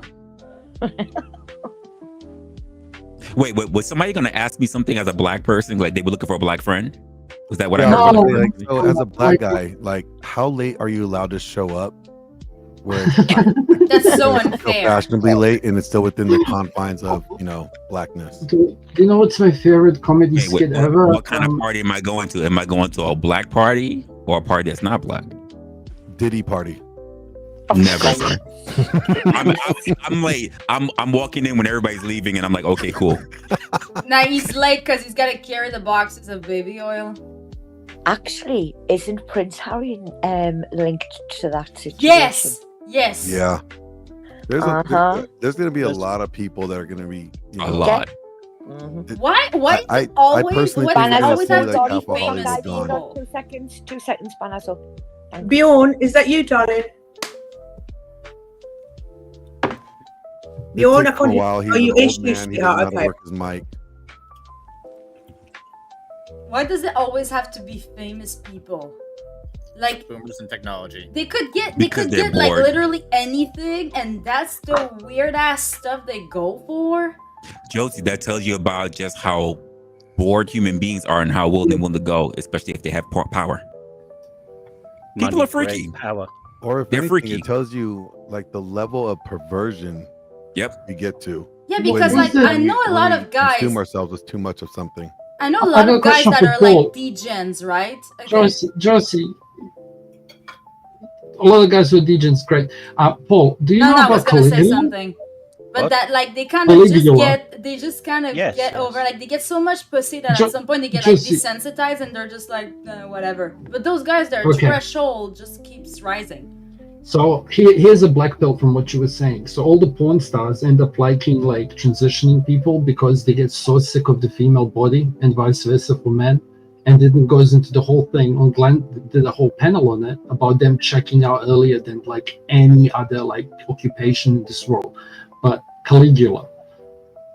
Wait, was somebody gonna ask me something as a black person? Like they were looking for a black friend? Was that what I Yeah, heard? so as a black guy, how late are you allowed to show up? Where That's so it's unfair. fashionably late and it's still within the confines of blackness. Do you know what's my favorite comedy Wait, skit ever? what kind of party am I going to? Am I going to a black party or a party that's not black? Diddy party. Never. Sir. I'm late. I'm walking in when everybody's leaving, and I'm like, okay, cool. Now he's late because he's got to carry the boxes of baby oil. Actually, isn't Prince Harry linked to that situation? Yes. Yeah. There's Uh-huh. there's going to be a lot of people that are going to be A lot. Why? Why? I Is it always? personally Why think does it we're always gonna have see, to like, be half of famous Hollywood gone. people? 2 seconds, Banazo. Bjorn, is that you, darling? Bjorn, I For a can't while, hear. he's Are you an old issues, man. He doesn't know sweetheart? how to Okay. work his mic. Why does it always have to be famous people? Like Boomers and technology. they could get Because they're like bored. literally anything, and that's the weird ass stuff they go for. Josie, that tells you about just how bored human beings are and how willing they want to go, especially if they have power. People Money, are freaky. great power. Or if They're anything, freaky. it tells you the level of perversion Yep. you get to. Yeah, When because we- like I when know we- a lot when we of guys. consume ourselves with too much of something. I know a I lot got a of guys question that for are Paul. like degens, right? Okay. Josie, a lot of guys who are degens, great. Paul, do you No, know I was about gonna say Caligula? something. But What? that like they kind of just Caligula. kind of Yes, get yes. over, like they get so much pussy that Jo- at some point they get like Josie. desensitized and they're just like whatever. But those guys, their Okay. threshold just keeps rising. So here's a black belt from what you were saying. So all the porn stars end up liking like transitioning people because they get so sick of the female body, and vice versa for men. And then it goes into the whole thing. On Glenn did a whole panel on it about them checking out earlier than like any other like occupation in this world. But Caligula,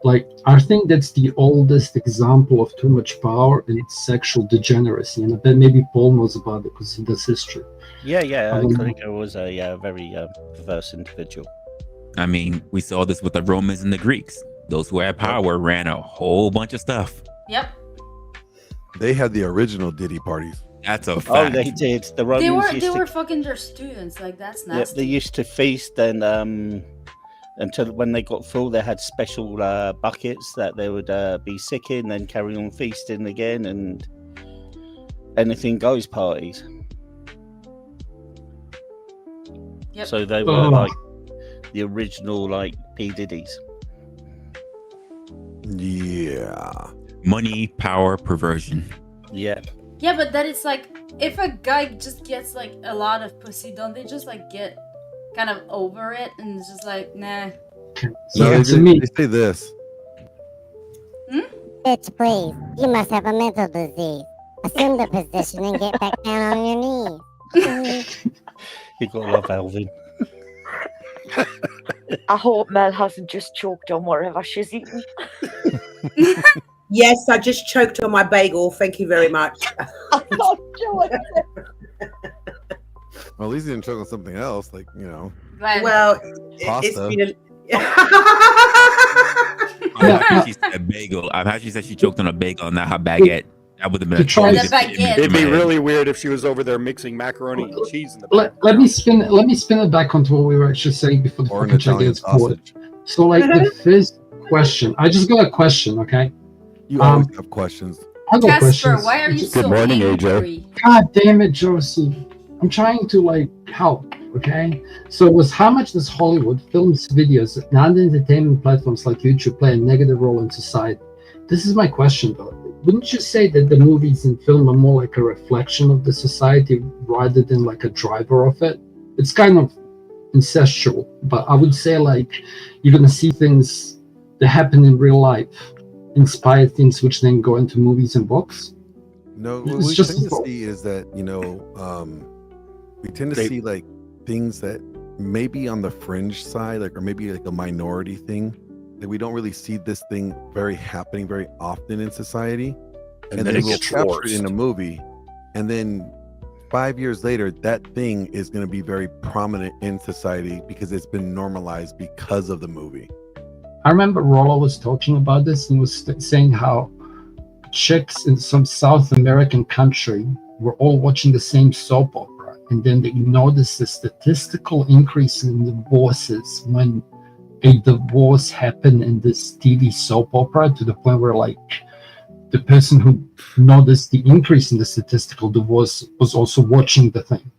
like I think that's the oldest example of too much power and sexual degeneracy. And I bet maybe Paul knows about it because he does history. Yeah, Um, Caligula was a very perverse individual. I mean, we saw this with the Romans and the Greeks. Those who had power ran a whole bunch of stuff. Yep. They had the original Diddy parties. That's a Oh, fact. they did. The Romans They used were to, fucking their students. Like that's yeah, nasty. they used to feast and until when they got full, they had special buckets that they would be sick in, then carry on feasting again, and anything goes parties. Yep. So they were like the original like P Diddy's. Yeah. Money, power, perversion. Yeah. Yeah, but that it's like if a guy just gets like a lot of pussy, don't they just like get kind of over it and it's just like nah. No, Yeah, they, to me- they say this. Bitch, please. You must have a mental disease. Assume the position and get back down on your knees. You gotta love Alvin. I hope Mel hasn't just choked on whatever she's eaten. Yes, I just choked on my bagel. Thank you very much. I'm not doing it. Well, at least he didn't choke on something else, like, you know. Well, it's Pasta. been a... I'm happy she said bagel. I'm happy she said she choked on a bagel, not her baguette. That would have been a totally different image in It'd my be head. really weird if she was over there mixing macaroni and cheese in the back. let me spin it back onto what we were actually saying before the Or an fucking chat Italian gets forward. sausage. So like the first question, I just got a question, okay? You always have questions. I got Casper, questions. why are you Good so morning, angry? God damn it, Josie. I'm trying to like help, okay? So it was how much does Hollywood films, videos, and other entertainment platforms like YouTube play a negative role in society? This is my question though. Wouldn't you say that the movies and film are more like a reflection of the society rather than like a driver of it? It's kind of incestual, but I would say like you're gonna see things that happen in real life, inspire things which then go into movies and books. No, what It's we just tend a to thought. see is that, you know, we tend to see like things that maybe on the fringe side, like, or maybe like a minority thing, that we don't really see this thing happening very often in society. And And then then it we'll gets capture it in forced. a movie. And then 5 years later, that thing is going to be very prominent in society because it's been normalized because of the movie. I remember Rollo was talking about this and was saying how chicks in some South American country were all watching the same soap opera, and then they noticed a statistical increase in divorces when a divorce happened in this TV soap opera, to the point where like the person who noticed the increase in the statistical divorce was also watching the thing.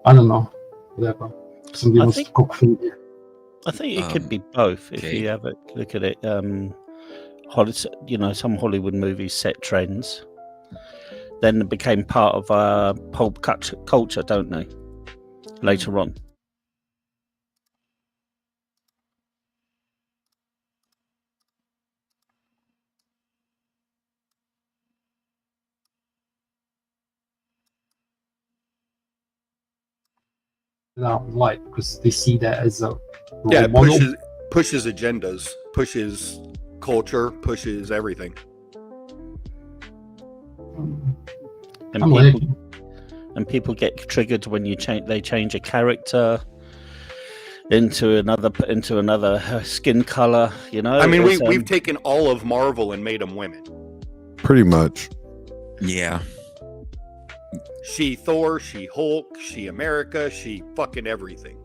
I don't know, whatever. Somebody I wants think- to cook food. I think it could be both if you have a look at it. You know, some Hollywood movies set trends, then became part of pulp culture, don't they? Later on. Like, because they see that as a role Yeah, it model. pushes agendas, pushes culture, pushes everything. And I'm people get triggered when they change a character into another skin color. You know, I mean, it's, we've taken all of Marvel and made them women. Pretty much. Yeah. She Thor, she Hulk, she America, she fucking everything.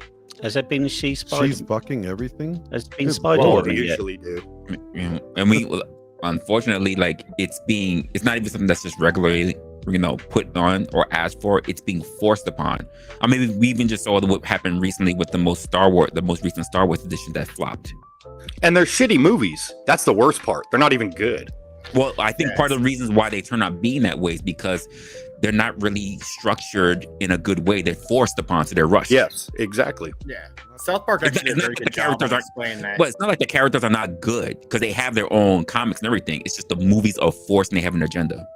Has there been a she Spider? She's fucking everything. Has been Good Spider Well, Lord. they yet? usually do. And we, unfortunately, like it's not even something that's just regularly, put on or asked for. It's being forced upon. I mean, we even just saw what happened recently with the most recent Star Wars edition that flopped. And they're shitty movies. That's the worst part. They're not even good. Well, I think part of the reasons why they turn out being that way is because they're not really structured in a good way. They're forced upon, so they're rushed. Yes, exactly. Yeah, South Park actually did a very good job of explaining that. But it's not like the characters are not good because they have their own comics and everything. It's just the movies are forced and they have an agenda.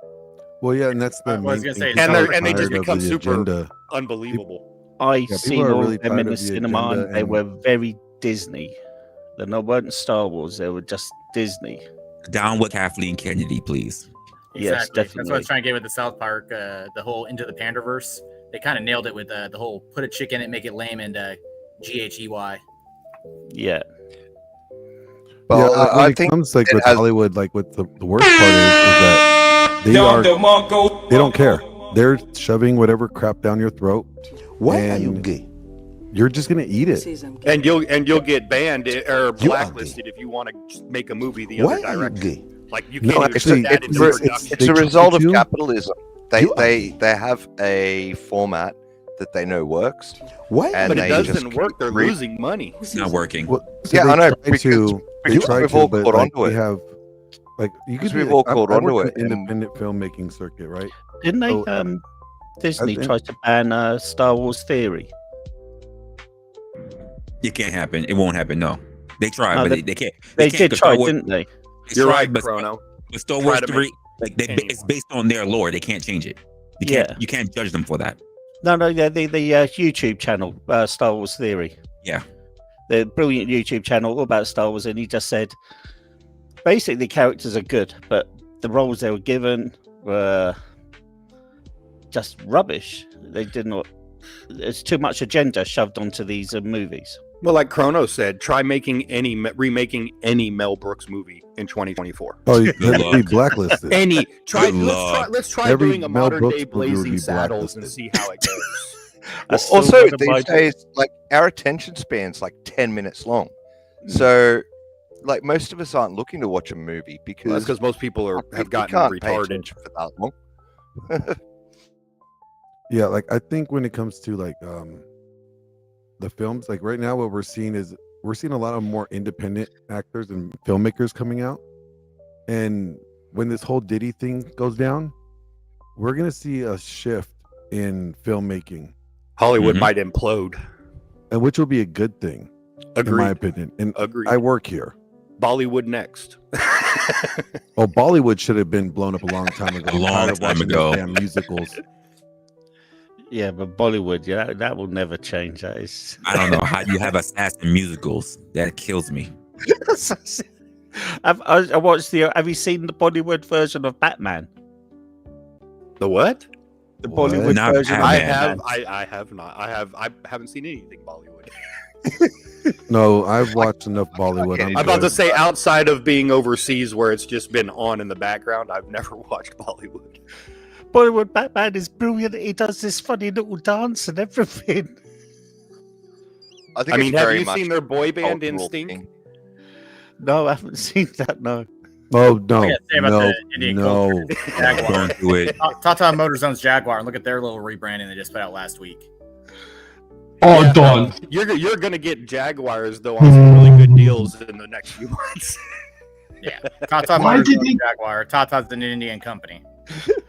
Well, yeah, and that's the I was main gonna say, thing. and they just Tired of become the super agenda. unbelievable. I people seen are all really them tired in the of the cinema, agenda and they and- were very Disney. They weren't Star Wars; they were just Disney. Down with Kathleen Kennedy, please. Yes, Exactly. That's definitely. what I was trying to get with the South Park, the whole Into the Pandaverse. They kind of nailed it with the whole put a chick in it, make it lame, and GHEY. Yeah. Well, Yeah, when I it think comes like it with has- Hollywood, like with the worst part is that they don't care. They're shoving whatever crap down your throat. Why are you gay? You're just gonna eat it. And you'll get banned or blacklisted if you want to make a movie the Why other are you direction. gay? Like you No, can't actually, even put that it's, into it's, production. it's a They result of treat you- capitalism. They have a format that they know works. Why? And But it they doesn't just work. They're re- losing money. It's not working. Well, Yeah, they I know, try because they try we've to, all but caught like, onto we it. have like you could Because be we've all I caught work onto in it, the and- independent filmmaking circuit, right? Didn't they? So, Disney think- tried to ban Star Wars Theory. It can't happen. It won't happen. No, they tried, No, but they- they can't. They can't, did 'cause try, Star Wars- didn't they? You're tried, right, but Chrono. But Star Try Wars to 3, like it's based on their lore. They can't change it. You can't judge them for that. No, yeah, the YouTube channel, Star Wars Theory. Yeah. The brilliant YouTube channel all about Star Wars, and he just said basically the characters are good, but the roles they were given were just rubbish. They did not. There's too much agenda shoved onto these movies. Well, like Chrono said, try remaking any Mel Brooks movie in 2024. Oh, you have to be blacklisted. Let's try Every doing a Mel modern Brooks day movie would Blazing be Saddles and blacklisted. see how it goes. That's Also, still one of my- these days, like our attention span's like 10 minutes long. So, like most of us aren't looking to watch a movie because That's because most people have we gotten can't pay retarded. attention for that long. Yeah, like I think when it comes to like the films, like right now what we're seeing a lot of more independent actors and filmmakers coming out. And when this whole Diddy thing goes down, we're gonna see a shift in filmmaking. Hollywood might implode. And which will be a good thing, in my Agreed. opinion. And Agreed. I work here. Bollywood next. Oh, Bollywood should have been blown up a long time ago. A long I'm tired of time watching those ago. damn musicals. Yeah, but Bollywood, yeah, that will never change. That is. I don't know how you have assassin musicals. That kills me. I watched the. Have you seen the Bollywood version of Batman? The what? The What? Bollywood Not version. Batman. I have not. I haven't seen anything Bollywood. No, I've watched enough Bollywood. I'm about to say outside of being overseas where it's just been on in the background, I've never watched Bollywood. Bollywood Batman is brilliant. He does this funny little dance and everything. I think I mean, it's have very you much seen their boy band cultural Instinct? thing. No, I haven't seen that. No. Oh no, I gotta say about no, the Indian no. culture. Jaguar. Don't do it. Tata Motors owns Jaguar, and look at their little rebranding they just put out last week. Oh, Yeah, Don. You're gonna get Jaguars though on some really good deals in the next few months. Yeah, Tata Why Motors did owns they- Jaguar. Tata's an Indian company.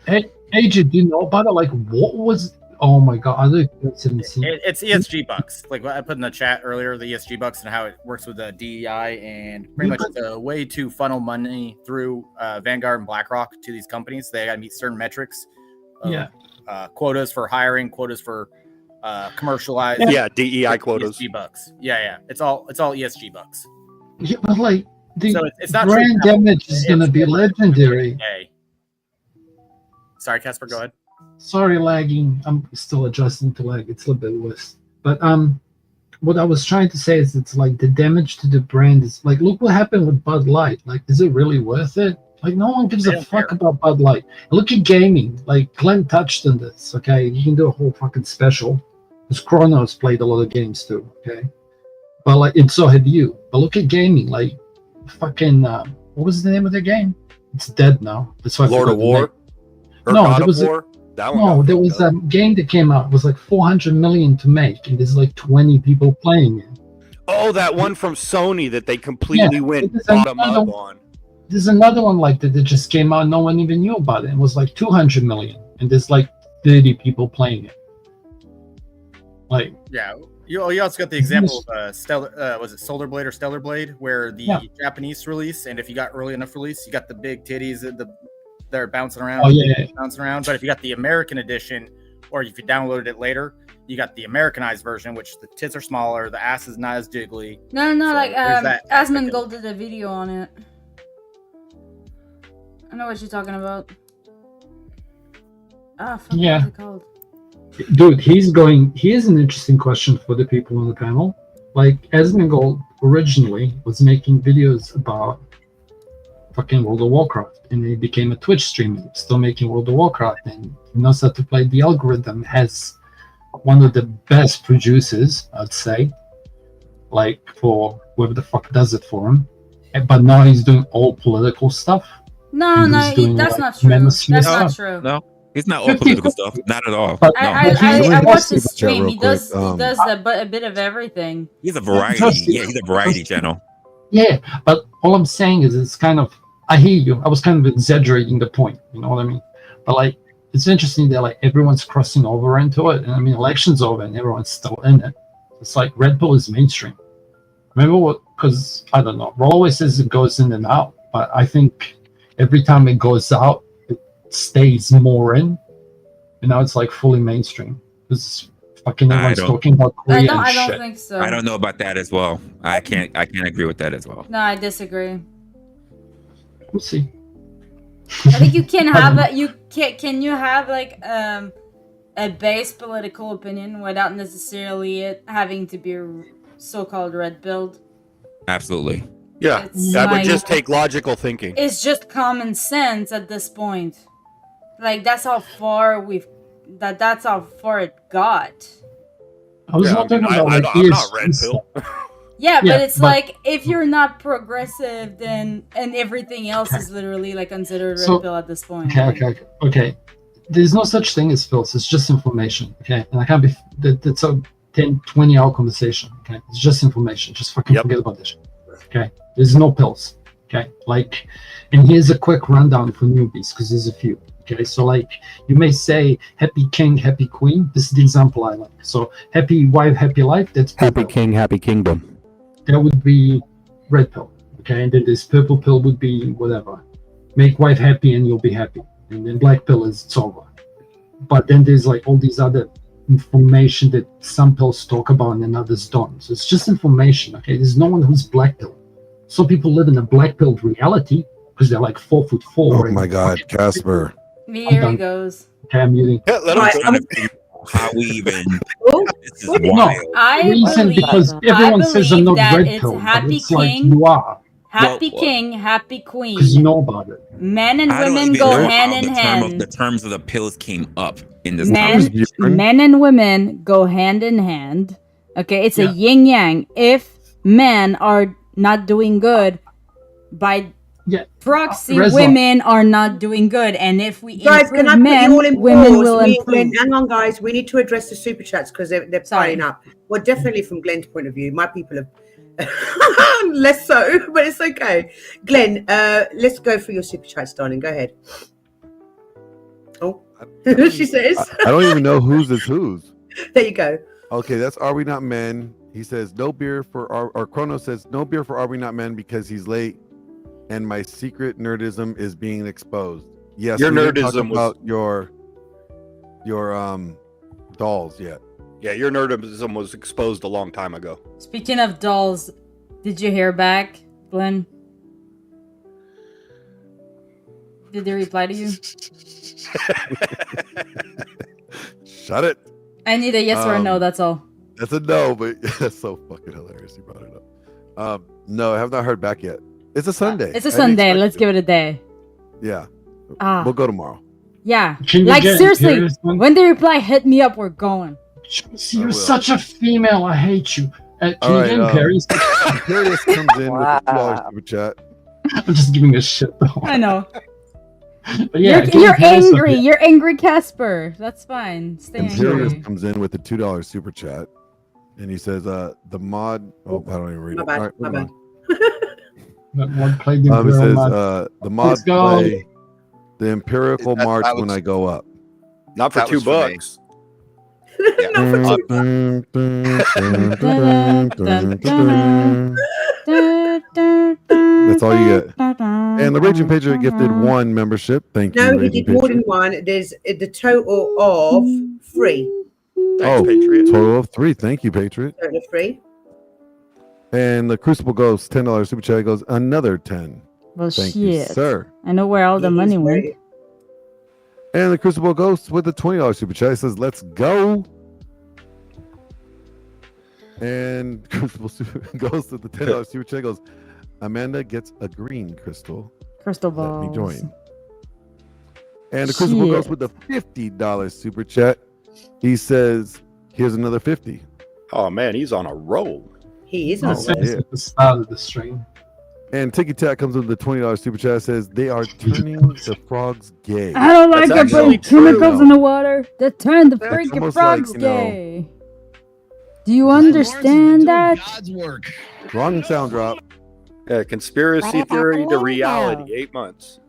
Hey, AJ, do you know about it? Like, what was? Oh my God, I didn't see. It's ESG bucks. Like what I put in the chat earlier, the ESG bucks and how it works with the DEI and pretty much the way to funnel money through Vanguard and BlackRock to these companies. They got to meet certain metrics. Of, Yeah. Quotas for hiring, quotas for commercialized. Yeah, DEI quotas. ESG bucks. Yeah. It's all ESG bucks. Yeah, but like the So it's not brand true. damage is gonna be legendary. Hey. Sorry, Casper. Go ahead. Sorry, lagging. I'm still adjusting to lag. It's a little bit worse. But what I was trying to say is it's like the damage to the brand is like, look what happened with Bud Light. Like, is it really worth it? Like no one gives a fuck about Bud Light. Look at gaming. Like Glenn touched on this. Okay, you can do a whole fucking special. Because Chronos played a lot of games too. Okay, but like, and so have you. But look at gaming. Like fucking what was the name of the game? It's dead now. That's why Lord of War. No, there was a game that came out. It was like 400 million to make, and there's like 20 people playing it. Oh, that one from Sony that they completely went bottom up on. There's another one like that just came out. No one even knew about it. It was like 200 million, and there's like 30 people playing it. Like yeah, you also got the example of Stellar. Was it Solar Blade or Stellar Blade, where the Japanese release, and if you got early enough release, you got the big titties, they're bouncing around. Oh yeah, bouncing around. But if you got the American edition, or if you downloaded it later, you got the Americanized version, which the tits are smaller, the ass is not as jiggly. No, like Asmongold did a video on it. I know what you're talking about. Fuck, yeah. what's it called? Dude, here's an interesting question for the people on the panel. Like, Asmongold originally was making videos about fucking World of Warcraft, and he became a Twitch streamer, still making World of Warcraft, and he knows how to play the algorithm, has one of the best producers, I'd say, like, for whoever the fuck does it for him. But now he's doing all political stuff. No, that's not true. That's not true. No, it's not all political stuff. Not at all. I watched his stream. He does a bit of everything. He's a variety. Yeah, he's a variety channel. Yeah, but all I'm saying is it's kind of, I hear you. I was kind of exaggerating the point. You know what I mean? But like, it's interesting that like everyone's crossing over into it. And I mean, election's over and everyone's still in it. It's like Red Bull is mainstream. Remember what? Because I don't know. Roll always says it goes in and out, but I think every time it goes out, it stays more in. And now it's like fully mainstream. Because fucking everyone's talking about Korea I and don't shit. think so. I don't know about that as well. I can't agree with that as well. No, I disagree. We'll see. I think you can have can you have like a base political opinion without necessarily it having to be so-called red pilled? Absolutely. Yeah, that would just take logical thinking. It's just common sense at this point. Like that's how far that's how far it got. I was not talking about I'm not red pill. Yeah, but it's like if you're not progressive, then and everything else is literally like considered red pill at this point. Okay. There's no such thing as pills. It's just information. Okay, and I can't be. That's a 10, 20-hour conversation. Okay, it's just information. Just fucking forget about this. Okay, there's no pills. Okay, like, and here's a quick rundown for newbies because there's a few. Okay, so like you may say happy king, happy queen. This is the example I like. So happy wife, happy life. That's happy king, happy kingdom. That would be red pill. Okay, and then this purple pill would be whatever. Make wife happy and you'll be happy. And then black pill is it's over. But then there's like all these other information that some pills talk about and then others don't. So it's just information. Okay, there's no one who's black pill. Some people live in a black pilled reality because they're like 4'4". Oh my God, Casper. Here he goes. Okay, I'm muting. Yeah, let him how we even. This is wild. Because everyone says I'm not red pill. Happy it's like king, you are. happy king, happy queen. Because you know about it. Men and I don't women even go know hand how in the hand. The terms of the pills came up in this. Men and women go hand in hand. Okay, it's a yin yang. If men are not doing good, by proxy, women are not doing good. And if we guys, can I put men, you all in women pause? will improve. Hang on, guys. We need to address the super chats because they're piling up. Well, definitely from Glenn's point of view, my people have less so, but it's okay. Glenn, let's go for your super chats, darling. Go ahead. Oh, she says. I don't even know whose is whose. There you go. Okay, that's Are We Not Men. He says no beer for or Chrono says no beer for Are We Not Men because he's late, and my secret nerdism is being exposed. Yes, your we didn't nerdism talk about your dolls yet. Yeah, your nerdism was exposed a long time ago. Speaking of dolls, did you hear back, Glenn? Did they reply to you? Shut it. I need a yes or a no, that's all. That's a no, but that's so fucking hilarious. You brought it up. No, I have not heard back yet. It's a Sunday. It's a Sunday. Let's give it a day. Yeah. Ah. We'll go tomorrow. Yeah. Can you Like, get seriously, Imperious one? when they reply, hit me up, we're going. You're such a female. I hate you. Can All you right, get Imperious? Imperious comes in with a $2 super chat. I'm just giving a shit though. I know. But yeah, you're angry. You're angry, Casper. That's fine. Stay Imperious angry. comes in with a $2 super chat. And he says, the mod. Oh, I don't even read My it. bad, All right, my moving That one played the on. It Imperial says, mod. the mod Let's go. play the Empirical That- March that when was- I go up. Not for That was for me. $2. That's all you get. And the Raging Patriot gifted 1 membership. Thank you, No, he Raging did more than Patriot. one. There's the total of 3. Oh, total of 3. Thank you, Patriot. Total of 3. And the Crucible Ghost $10 super chat goes another 10. Well, Thank you, shit. sir. I know where all the money went. And the Crucible Ghost with the $20 super chat says, "Let's go." And Crucible Ghost with the $10 super chat goes, "Amanda gets a green crystal. Crystal Let me balls. join." And the Crucible Shit. Ghost with the $50 super chat, he says, "Here's another 50." Oh man, he's on a roll. He is Oh, on yeah. At the start of the stream. And Tiki Tack comes with the $20 super chat, says, "They are turning the frogs gay." I don't like That's it putting actually true, chemicals though. in the water that turn the That's freaking almost frogs like, you know- gay. Do you understand that? God's work. Wrong sound drop. Yeah, conspiracy theory to reality. 8 months.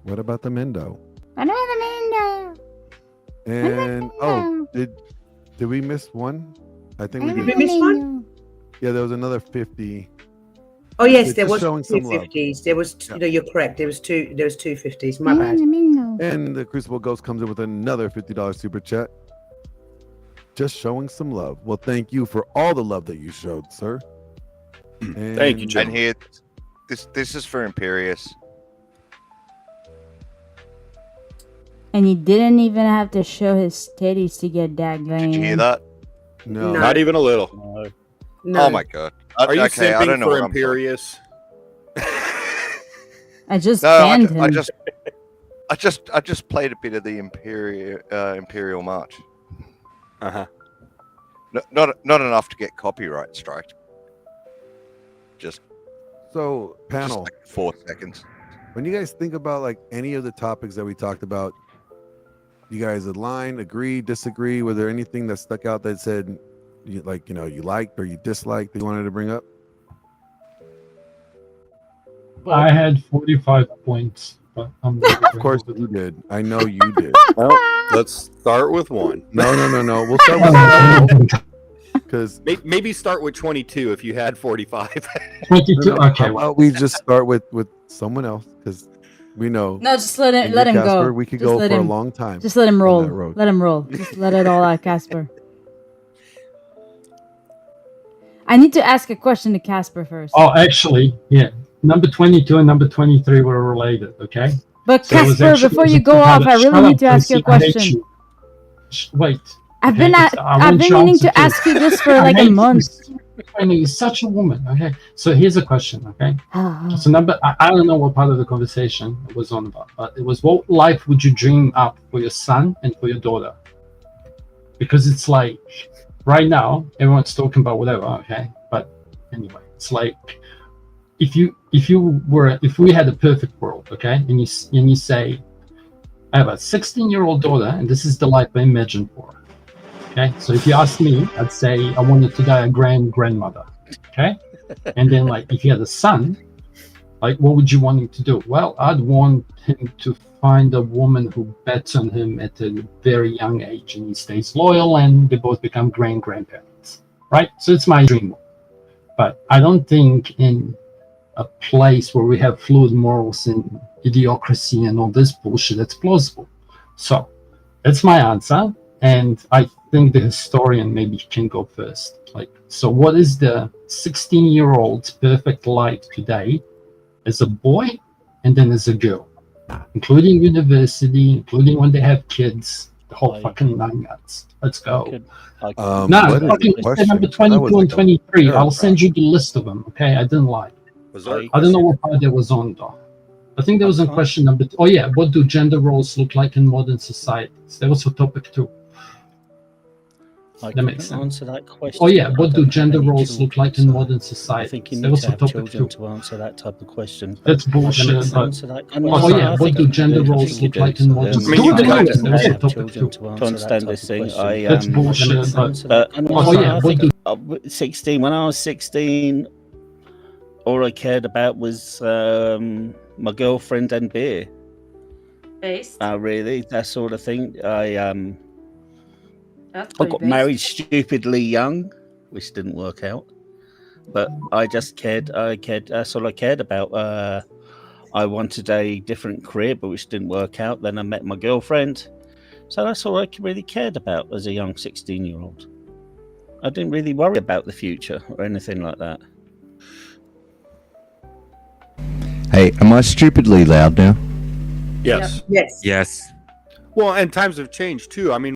What about the Mendo? Another Mando. And did we miss one? I think we Did did. we miss one? Yeah, there was another 50. Oh yes, It's there just was showing two some love. 50s. There was no, you're correct. There was two 50s. My bad. And the Crucible Ghost comes in with another $50 super chat. Just showing some love. Well, thank you for all the love that you showed, sir. Thank you, And Jim. here, this is for Imperious. And he didn't even have to show his titties to get that going. Did you hear that? No. Not even a little. No. Oh my god. Are you Okay, I simping don't know for what I'm talking- Imperious? I just No, banned him. I just played a bit of the Imperial March. Uh-huh. Not enough to get copyright striked. Just So, panel. like 4 seconds. When you guys think about like any of the topics that we talked about, you guys align, agree, disagree? Was there anything that stuck out that said you liked or you disliked that you wanted to bring up? I had 45 points, but I'm Of course you did. I know you did. Well, let's start with one. No. We'll start with because Maybe start with 22 if you had 45. 22. Okay. How about we just start with someone else because we know. No, just let me him and Casper, go. We could Just go let for him- a long time. Just let him on roll. that road. Let him roll. Just let it all out, Casper. I need to ask a question to Casper first. Oh, actually, yeah. Number 22 and number 23 were related, okay? But So it was Casper, actually- before it you was go about off, a- I really shut need up, to ask you a Lucy, I hate question. you. Wait. I've okay, been I want meaning your to answer too. ask you this for I like a hate you. month. I know you're such a woman. Okay, so here's a question. Okay, Ah. so I don't know what part of the conversation it was on about, but it was what life would you dream up for your son and for your daughter? Because it's like right now everyone's talking about whatever. Okay, but anyway, it's like if we had a perfect world, okay, and you say, I have a 16-year-old daughter, and this is the life I imagine for her. Okay, so if you ask me, I'd say I wanted to die a grandmother. Okay, and then like if you had a son, like what would you want him to do? Well, I'd want him to find a woman who bets on him at a very young age, and he stays loyal, and they both become grandparents. Right? So it's my dream. But I don't think in a place where we have fluid morals and idiocracy and all this bullshit that's plausible. So that's my answer. And I think the historian maybe can go first. Like, so what is the 16-year-old's perfect life today as a boy and then as a girl? Including university, including when they have kids, the whole fucking nine yards. Let's go. No, what is okay, the question? number That 22 was and like a 23. I'll paragraph. send you the list of them, okay? I didn't lie. Was there I don't know what part that was on, though. I think that was in question number. Oh yeah, what do gender roles look like in modern societies? That was for topic 2. That makes sense. Answer that question. Oh yeah, I what don't do gender have any roles look like in children, modern so society? I think you That need was to for have topic children 2. to answer that type of question. That's bullshit. Answer that question. Oh yeah, what do gender roles look like in modern society? That was for topic 2. To understand this thing, That's bullshit. oh yeah, what do 16. When I was 16, all I cared about was my girlfriend and beer. Based. Really, that sort of thing. I That's got married stupidly young, which didn't work out. But I just cared. That's all I cared about. I wanted a different career, but which didn't work out. Then I met my girlfriend. So that's all I really cared about as a young 16-year-old. I didn't really worry about the future or anything like that. Hey, am I stupidly loud now? Yes. Yes. Yes. Well, and times have changed too. I mean,